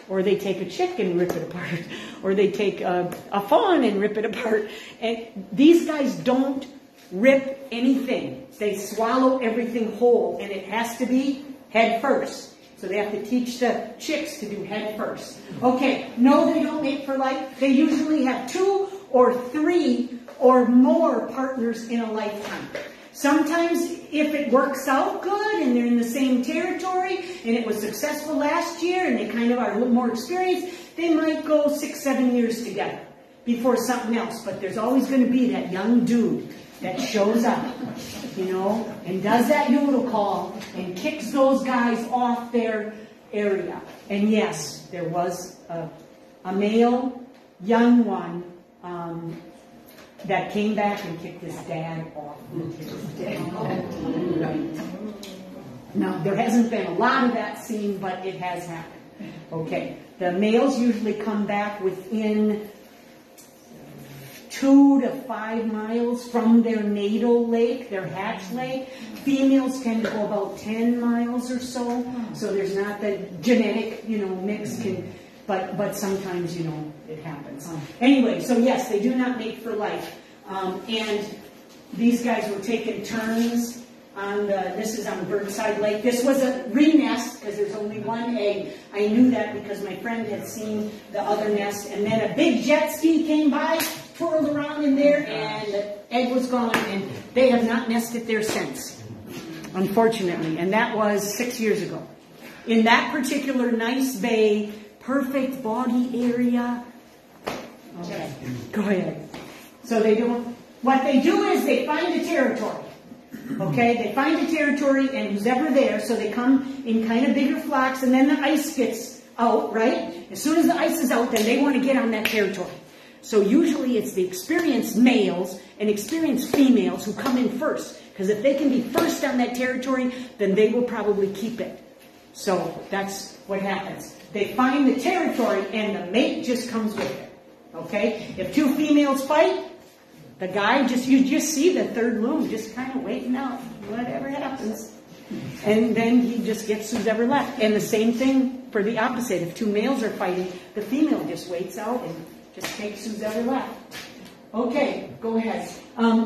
Or they take a chick and rip it apart. Or they take a fawn and rip it apart. And these guys don't rip anything. They swallow everything whole, and it has to be head first. So they have to teach the chicks to do head first. Okay, no, they don't mate for life. They usually have 2 or 3 or more partners in a lifetime. Sometimes if it works out good and they're in the same territory and it was successful last year and they kind of are a little more experienced, they might go 6-7 years together before something else. But there's always going to be that young dude that shows up, you know, and does that noodle call and kicks those guys off their area. And yes, there was a male, young one that came back and kicked his dad off with his dad. Right. Now, there hasn't been a lot of that seen, but it has happened. Okay, the males usually come back within 2 to 5 miles from their natal lake, their hatch lake. Females tend to go about 10 miles or so. So there's not the genetic, you know, mix but sometimes, you know, it happens. Anyway, so yes, they do not mate for life. And these guys were taking turns on this is on Burnside Lake. This was a re-nest because there's only one egg. I knew that because my friend had seen the other nest. And then a big jet ski came by, twirled around in there, and the egg was gone. And they have not nested there since, unfortunately. And that was 6 years ago. In that particular nice bay, perfect body area. Okay, go ahead. So what they do is they find a territory. Okay, they find a territory and who's ever there, so they come in kind of bigger flocks, and then the ice gets out, right? As soon as the ice is out, then they want to get on that territory. So usually it's the experienced males and experienced females who come in first, because if they can be first on that territory, then they will probably keep it. So that's what happens. They find the territory and the mate just comes with it. Okay? If 2 females fight, the guy you just see the third loon just kind of waiting out, whatever happens. And then he just gets who's ever left. And the same thing for the opposite. If 2 males are fighting, the female just waits out and just takes who's ever left. Okay, go ahead.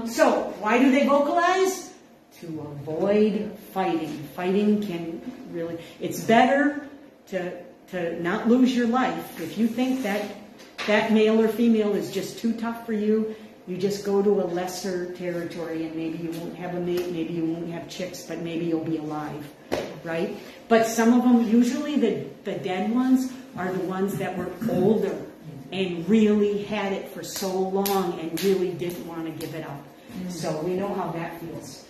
So, why do they vocalize? To avoid fighting. Fighting can really, it's better to not lose your life. If you think that male or female is just too tough for you, you just go to a lesser territory and maybe you won't have a mate, maybe you won't have chicks, but maybe you'll be alive, right? But some of them, usually the dead ones, are the ones that were older and really had it for so long and really didn't want to give it up. So we know how that feels.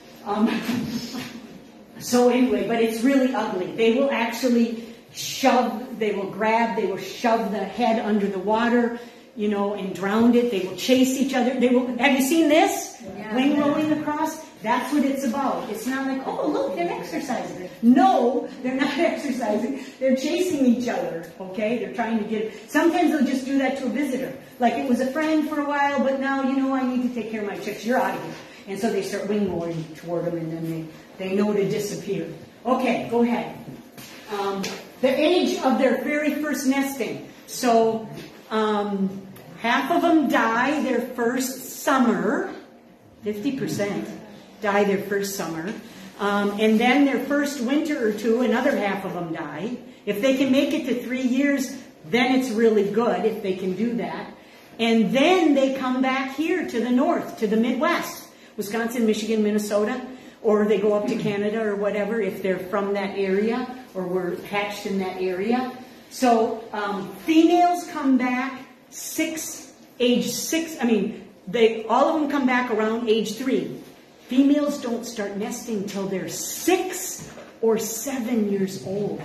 So anyway, but it's really ugly. They will actually shove the head under the water, you know, and drown it. They will chase each other. Have you seen this? Yeah. Wing rolling across? That's what it's about. It's not like, oh, look, they're exercising. No, they're not exercising. They're chasing each other, okay? They're trying to get, sometimes they'll just do that to a visitor. Like it was a friend for a while, but now, you know, I need to take care of my chicks. You're out of here. And so they start wing rolling toward them, and then they know to disappear. Okay, go ahead. The age of their very first nesting. So, half of them die their first summer. 50% die their first summer. And then their first winter or two, another half of them die. If they can make it to 3 years, then it's really good if they can do that. And then they come back here to the north, to the Midwest. Wisconsin, Michigan, Minnesota. Or they go up to Canada or whatever if they're from that area or were hatched in that area. So females come back age 6. I mean, all of them come back around age 3. Females don't start nesting till they're 6 or 7 years old.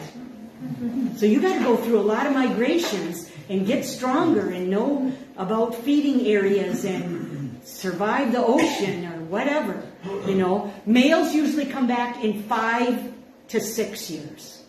So you got to go through a lot of migrations and get stronger and know about feeding areas and survive the ocean or whatever, you know. Males usually come back in 5 to 6 years,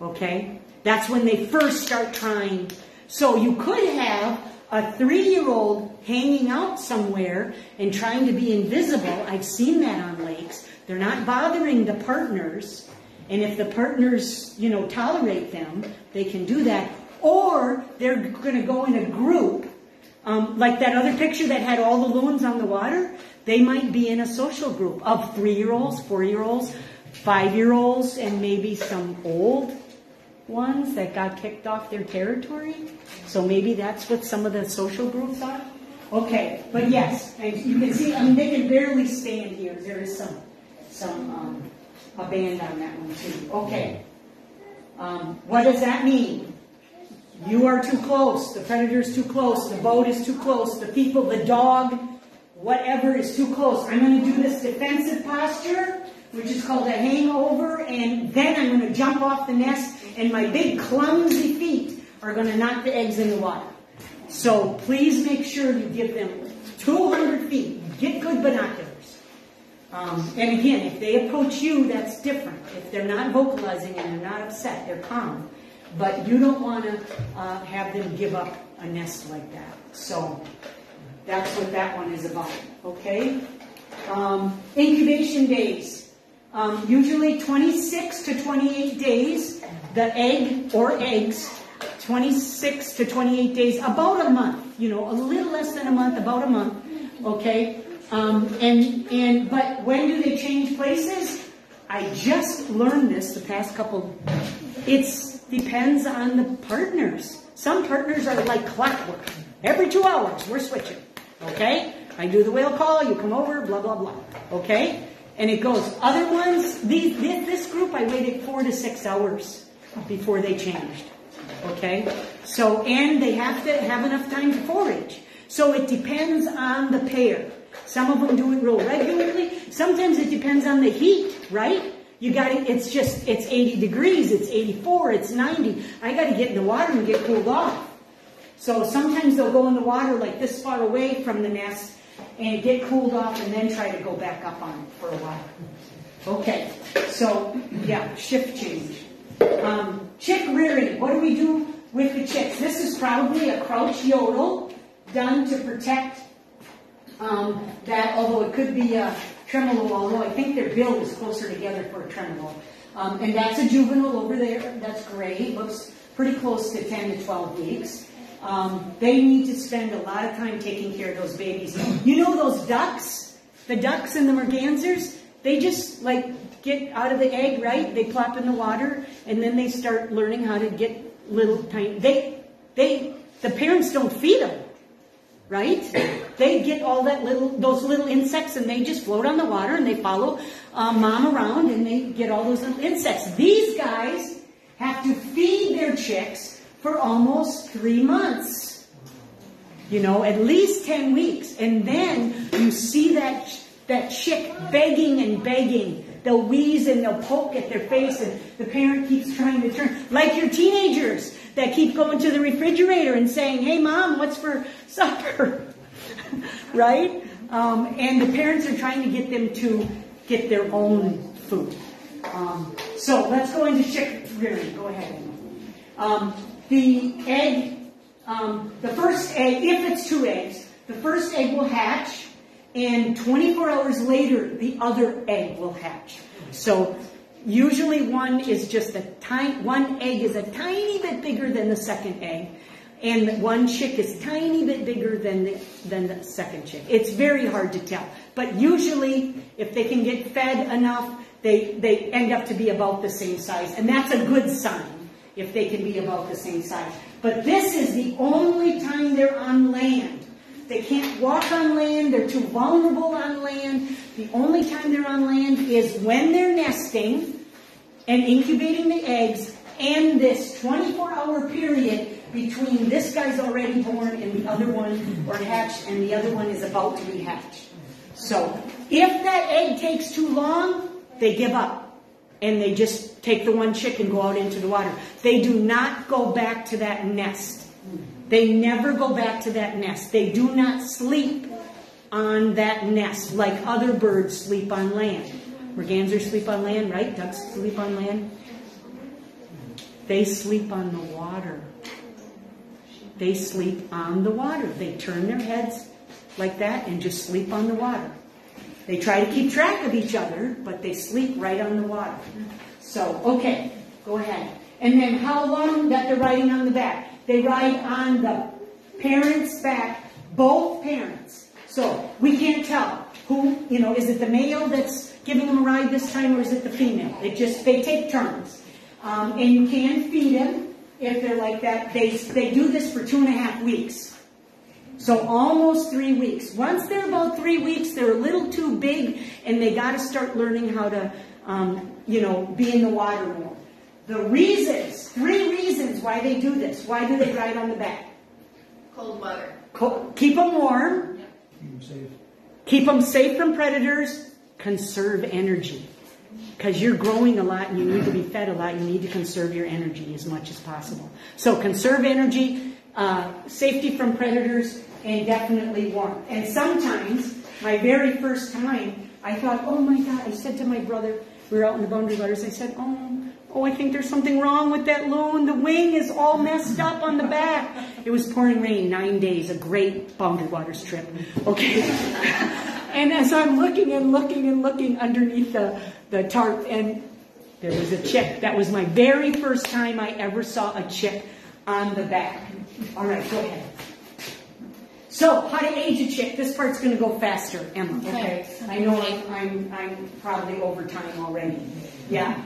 okay? That's when they first start trying. So you could have a 3-year-old hanging out somewhere and trying to be invisible. I've seen that on lakes. They're not bothering the partners. And if the partners, you know, tolerate them, they can do that. Or they're going to go in a group, like that other picture that had all the loons on the water. They might be in a social group of 3-year-olds, 4-year-olds, 5-year-olds, and maybe some old ones that got kicked off their territory. So maybe that's what some of the social groups are. Okay, but yes, and you can see, I mean, they can barely stand here. There is a band on that one too. Okay, what does that mean? You are too close. The predator's too close. The boat is too close. The people, the dog, whatever is too close. I'm going to do this defensive posture, which is called a hangover, and then I'm going to jump off the nest, and my big clumsy feet are going to knock the eggs in the water. So please make sure you give them 200 feet. Get good binoculars. And again, if they approach you, that's different. If they're not vocalizing and they're not upset, they're calm. But you don't want to have them give up a nest like that. So that's what that one is about. Okay? Incubation days. Usually 26 to 28 days. The egg or eggs, 26 to 28 days, about a month. You know, a little less than a month, about a month. Okay? But when do they change places? I just learned this the past couple. It depends on the partners. Some partners are like clockwork. Every 2 hours, we're switching. Okay? I do the whale call, you come over, blah, blah, blah. Okay? And it goes. Other ones, this group, I waited 4 to 6 hours before they changed. Okay? So, and they have to have enough time to forage. So it depends on the pair. Some of them do it real regularly. Sometimes it depends on the heat, right? You got to, it's 80 degrees, it's 84, it's 90. I got to get in the water and get cooled off. So sometimes they'll go in the water like this far away from the nest and get cooled off and then try to go back up on it for a while. Okay, so yeah, shift change. Chick rearing, what do we do with the chicks? This is probably a crouch yodel done to protect that, although it could be a tremolo, although I think their bill is closer together for a tremolo. And that's a juvenile over there. That's great. Looks pretty close to 10 to 12 weeks. They need to spend a lot of time taking care of those babies. You know those ducks? The ducks and the mergansers? They just like get out of the egg, right? They plop in the water and then they start learning how to get little tiny... The parents don't feed them. Right? They get all those little insects and they just float on the water and they follow mom around and they get all those little insects. These guys have to feed their chicks for almost 3 months. You know, at least 10 weeks. And then you see that chick begging and begging. They'll wheeze and they'll poke at their face and the parent keeps trying to turn. Like your teenagers that keep going to the refrigerator and saying, hey mom, what's for supper? Right? And the parents are trying to get them to get their own food. So let's go into chick rearing. Go ahead. The egg, the first egg, if it's 2 eggs, the first egg will hatch. And 24 hours later, the other egg will hatch. So usually one egg is a tiny bit bigger than the second egg, and one chick is tiny bit bigger than the second chick. It's very hard to tell, but usually if they can get fed enough, they end up to be about the same size, and that's a good sign if they can be about the same size. But this is the only time they're on land. They can't walk on land. They're too vulnerable on land. The only time they're on land is when they're nesting and incubating the eggs and this 24-hour period between this guy's already born and the other one or hatched and the other one is about to be hatched. So if that egg takes too long, they give up and they just take the one chick and go out into the water. They do not go back to that nest They never go back to that nest. They do not sleep on that nest like other birds sleep on land. Mergansers sleep on land, right? Ducks sleep on land. They sleep on the water. They sleep on the water. They turn their heads like that and just sleep on the water. They try to keep track of each other, but they sleep right on the water. So, okay, go ahead. And then how long that they're riding on the back? They ride on the parent's back, both parents. So we can't tell who, is it the male that's giving them a ride this time or is it the female? They take turns. And you can feed them if they're like that. They do this for 2.5 weeks. So almost 3 weeks. Once they're about 3 weeks, they're a little too big and they got to start learning how to, be in the water more. The reasons, 3 reasons why they do this. Why do they ride on the back? Cold water. Keep them warm. Keep them safe. Keep them safe from predators. Conserve energy. Because you're growing a lot and you need to be fed a lot. You need to conserve your energy as much as possible. So conserve energy, safety from predators, and definitely warmth. And sometimes, my very first time, I thought, oh my God, I said to my brother, we were out in the boundary waters, I said, oh, I think there's something wrong with that loon. The wing is all messed up on the back. It was pouring rain, 9 days, a great boundary waters trip. Okay. And as I'm looking and looking and looking underneath the tarp, and there was a chick. That was my very first time I ever saw a chick on the back. All right, go ahead. So, how to age a chick. This part's going to go faster, Emma. Okay. I know I'm probably over time already. Yeah.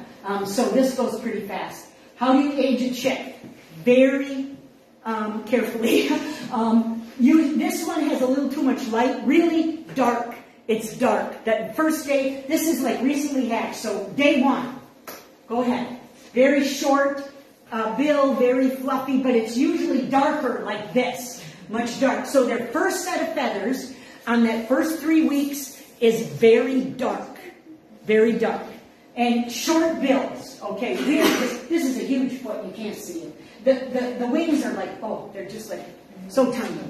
So this goes pretty fast. How do you age a chick? Very carefully. This one has a little too much light. Really dark. It's dark. That first day, this is like recently hatched. So day 1. Go ahead. Very short bill, very fluffy, but it's usually darker like this. Much dark. So their first set of feathers on that first 3 weeks is very dark. Very dark. And short bills. Okay, this is a huge foot. You can't see it. The wings are like, they're just like so tiny.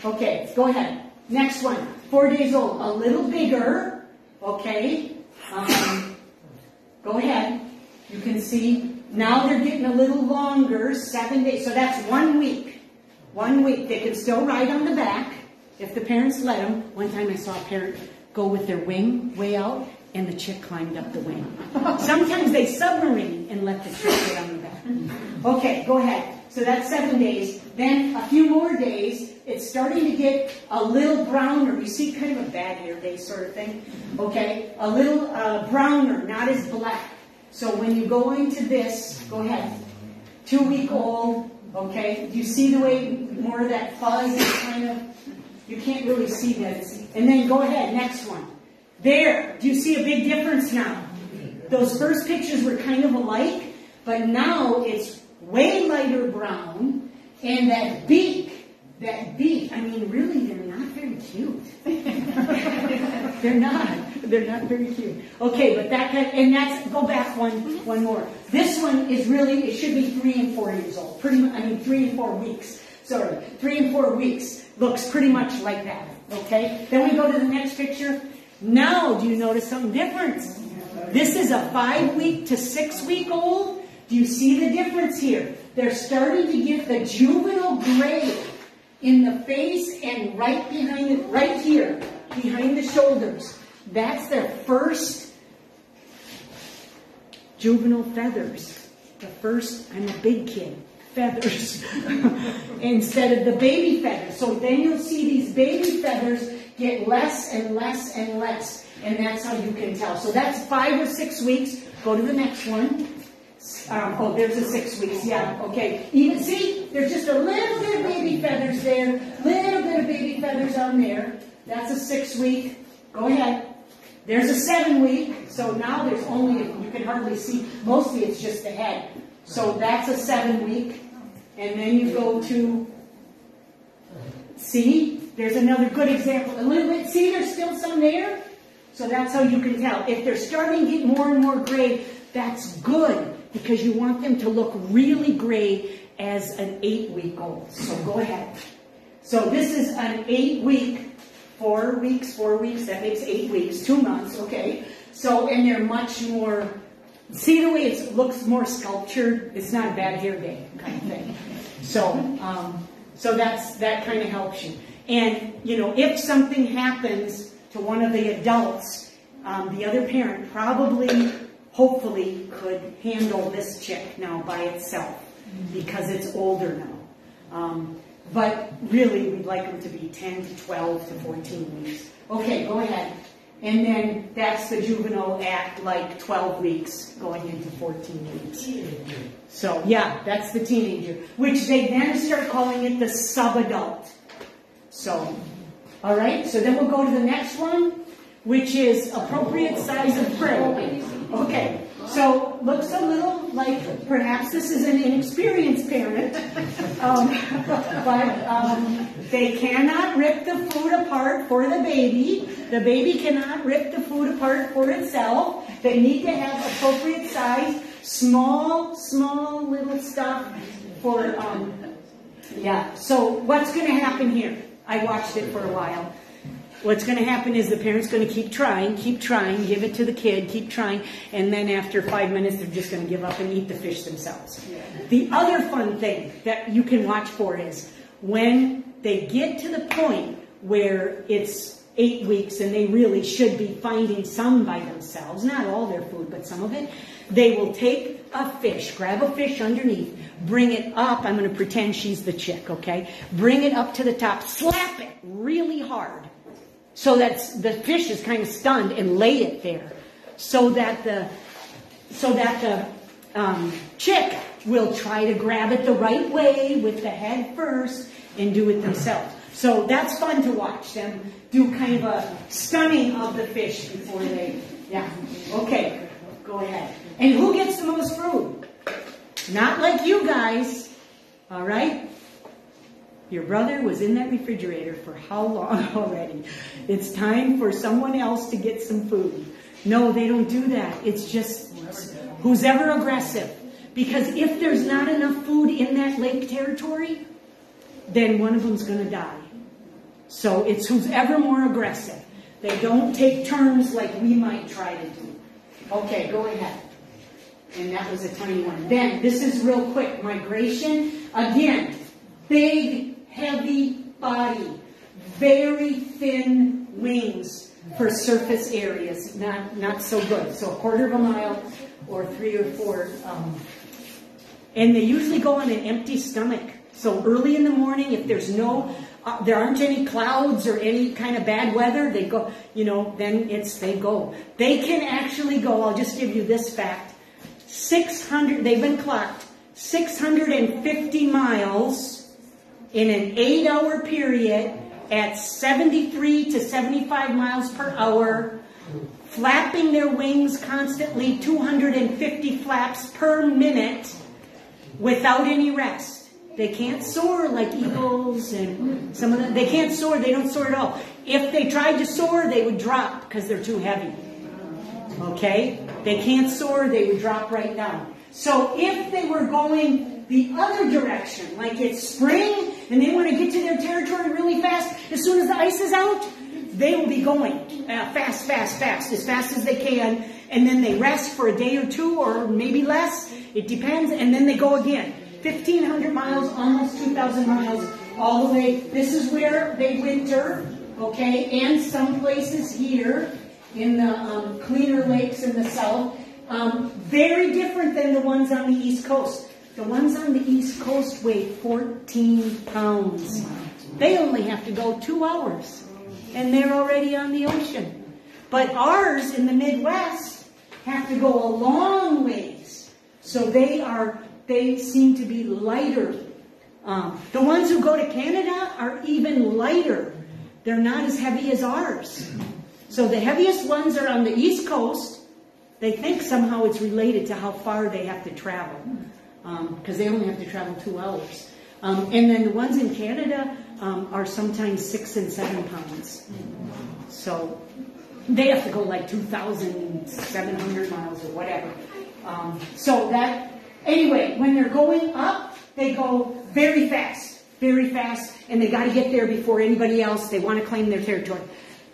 Okay, go ahead. Next one. 4 days old. A little bigger. Okay. Go ahead. You can see. Now they're getting a little longer. 7 days. So that's 1 week. 1 week. They can still ride on the back if the parents let them. One time I saw a parent go with their wing way out and the chick climbed up the wing. Sometimes they submarine and let the chick get on the back. Okay, go ahead. So that's 7 days. Then a few more days, it's starting to get a little browner. You see kind of a bad hair day sort of thing. Okay, a little browner, not as black. So when you go into this, go ahead. 2-week-old. Okay, do you see the way more of that fuzz is kind of, you can't really see that. And then go ahead, next one. There, do you see a big difference now? Those first pictures were kind of alike, but now it's way lighter brown, and that beak, I mean, really, they're not very cute. They're not very cute. Okay, but go back one more. This one is really, it should be 3 and 4 years old. 3 and 4 weeks. Sorry, 3 and 4 weeks looks pretty much like that. Okay, then we go to the next picture. Now, do you notice something different? This is a 5-week to 6-week-old. Do you see the difference here? They're starting to get the juvenile gray in the face and right behind it, right here, behind the shoulders. That's their first juvenile feathers. The first, I'm a big kid, feathers, instead of the baby feathers. So then you'll see these baby feathers get less and less and less. And that's how you can tell. So that's 5 or 6 weeks. Go to the next one. There's a 6 weeks. Yeah, okay. Even see, there's just a little bit of baby feathers there. Little bit of baby feathers on there. That's a 6-week. Go ahead. There's a 7-week. So now there's only, you can hardly see. Mostly it's just the head. So that's a 7-week. And then you go to, see, there's another good example. A little bit, see, there's still some there. So that's how you can tell. If they're starting to get more and more gray, that's good, because you want them to look really gray as an 8-week-old. So go ahead. So this is an 8-week, 4 weeks, that makes 8 weeks, 2 months, okay? So, and they're much more, see the way it looks more sculptured? It's not a bad hair day kind of thing. So that kind of helps you. And, you know, if something happens to one of the adults, the other parent probably, hopefully, could handle this chick now by itself because it's older now. But really, we'd like them to be 10 to 12 to 14 weeks. Okay, go ahead. And then that's the juvenile at like 12 weeks going into 14 weeks. So, yeah, that's the teenager, which they then start calling it the subadult. So, all right, so then we'll go to the next one, which is appropriate size of prey. Okay, so looks a little like perhaps this is an inexperienced parent, but they cannot rip the food apart for the baby. The baby cannot rip the food apart for itself. They need to have appropriate size, small little stuff for, yeah. So what's going to happen here? I watched it for a while. What's going to happen is the parent's going to keep trying, give it to the kid, keep trying, and then after 5 minutes they're just going to give up and eat the fish themselves. Yeah. The other fun thing that you can watch for is when they get to the point where it's 8 weeks and they really should be finding some by themselves, not all their food, but some of it, they will take a fish, grab a fish underneath, bring it up, I'm going to pretend she's the chick, okay? Bring it up to the top, slap it really hard, so that the fish is kind of stunned, and lay it there, so that the chick will try to grab it the right way with the head first and do it themselves. So that's fun to watch them do kind of a stunning of the fish before they, yeah. Okay, go ahead. And who gets the most food? Not like you guys, all right? Your brother was in that refrigerator for how long already? It's time for someone else to get some food. No, they don't do that. It's just who's ever aggressive. Because if there's not enough food in that lake territory, then one of them's going to die. So it's who's ever more aggressive. They don't take turns like we might try to do. Okay, go ahead. And that was a tiny one. Then, this is real quick. Migration. Again, big, heavy body, very thin wings for surface areas. Not so good. So 1/4 of a mile or 3 or 4. And they usually go on an empty stomach. So early in the morning, if there's there aren't any clouds or any kind of bad weather, they go, then they go. They can actually go, I'll just give you this fact, 600, they've been clocked, 650 miles in an 8-hour period at 73 to 75 miles per hour, flapping their wings constantly, 250 flaps per minute without any rest. They can't soar like eagles and some of them. They can't soar. They don't soar at all. If they tried to soar, they would drop because they're too heavy. Okay? They can't soar. They would drop right down. So if they were going the other direction, like it's spring and they want to get to their territory really fast, as soon as the ice is out, they will be going fast, as fast as they can. And then they rest for a day or two or maybe less. It depends. And then they go again. 1,500 miles, almost 2,000 miles, all the way. This is where they winter, okay, and some places here in the cleaner lakes in the south. Very different than the ones on the East Coast. The ones on the East Coast weigh 14 pounds. They only have to go 2 hours, and they're already on the ocean. But ours in the Midwest have to go a long ways. So they seem to be lighter. The ones who go to Canada are even lighter. They're not as heavy as ours. So the heaviest ones are on the East Coast. They think somehow it's related to how far they have to travel, because they only have to travel 2 hours. And then the ones in Canada are sometimes 6 and 7 pounds. So they have to go like 2,700 miles or whatever. Anyway, when they're going up, they go very fast, and they got to get there before anybody else. They want to claim their territory.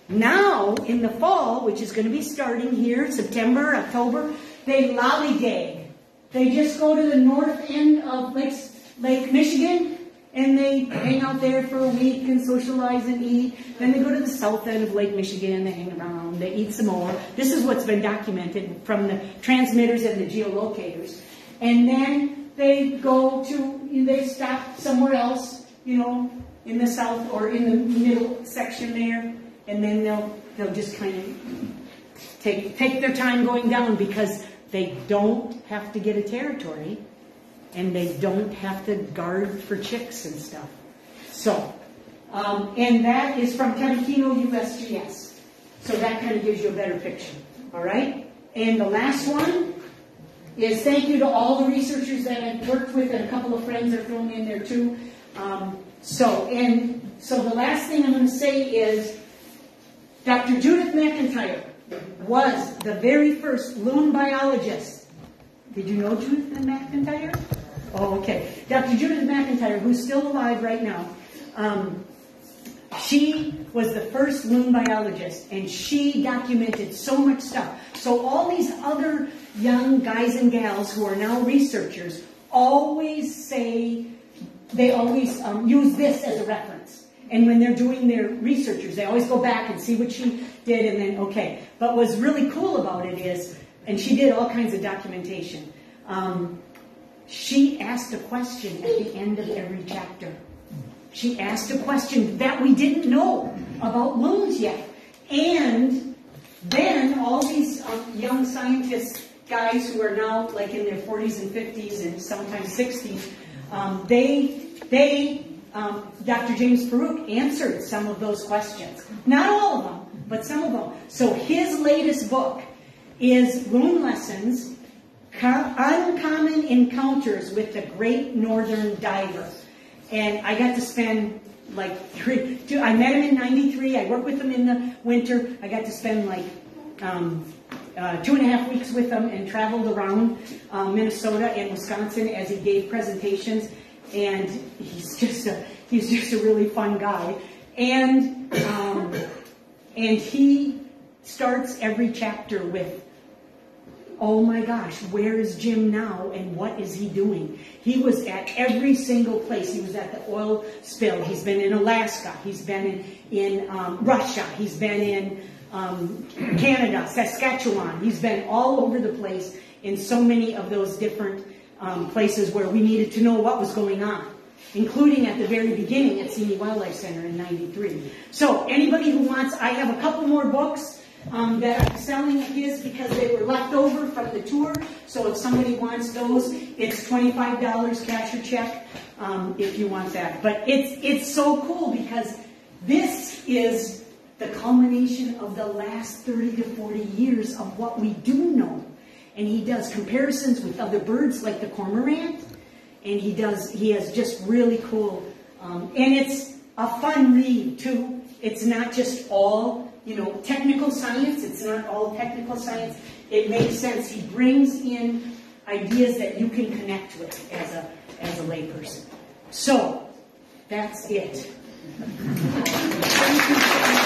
Now, in the fall, which is going to be starting here, September, October, they lollygag. They just go to the north end of Lake Michigan, and they hang out there for a week and socialize and eat. Then they go to the south end of Lake Michigan, they hang around, they eat some more. This is what's been documented from the transmitters and the geolocators. And then they they stop somewhere else, in the south or in the middle section there, and then they'll just kind of take their time going down, because they don't have to get a territory, and they don't have to guard for chicks and stuff. So, and that is from Temecino USGS. So that kind of gives you a better picture. All right? And the last one is thank you to all the researchers that I've worked with, and a couple of friends are thrown in there too. So the last thing I'm going to say is Dr. Judith McIntyre was the very first loon biologist. Did you know Judith McIntyre? Oh, okay. Dr. Judith McIntyre, who's still alive right now, she was the first loon biologist, and she documented so much stuff. So all these other young guys and gals who are now researchers always say, they always use this as a reference. And when they're doing their researchers, they always go back and see what she did, and then, okay. But what's really cool about it is, and she did all kinds of documentation, she asked a question at the end of every chapter. She asked a question that we didn't know about loons yet. And then all these young scientists, guys who are now like in their 40s and 50s and sometimes 60s, Dr. James Farouk answered some of those questions. Not all of them, but some of them. So his latest book is Loon Lessons, Uncommon Encounters with the Great Northern Diver. And I got to spend I met him in '93, I worked with him in the winter, I got to spend 2.5 weeks with him and traveled around Minnesota and Wisconsin as he gave presentations. And he's just a really fun guy. And he starts every chapter with, oh my gosh, where is Jim now and what is he doing? He was at every single place. He was at the oil spill. He's been in Alaska. He's been in Russia. He's been in Canada, Saskatchewan. He's been all over the place in so many of those different places where we needed to know what was going on, including at the very beginning at Seney Wildlife Center in '93. So anybody who wants, I have a couple more books that I'm selling of his because they were left over from the tour. So if somebody wants those, it's $25 cash or check if you want that. But it's so cool because this is the culmination of the last 30 to 40 years of what we do know. And he does comparisons with other birds like the cormorant, and he has just really cool, and it's a fun read too. It's not just all, technical science. It's not all technical science. It makes sense. He brings in ideas that you can connect with as a layperson. So, that's it. Thank you so much.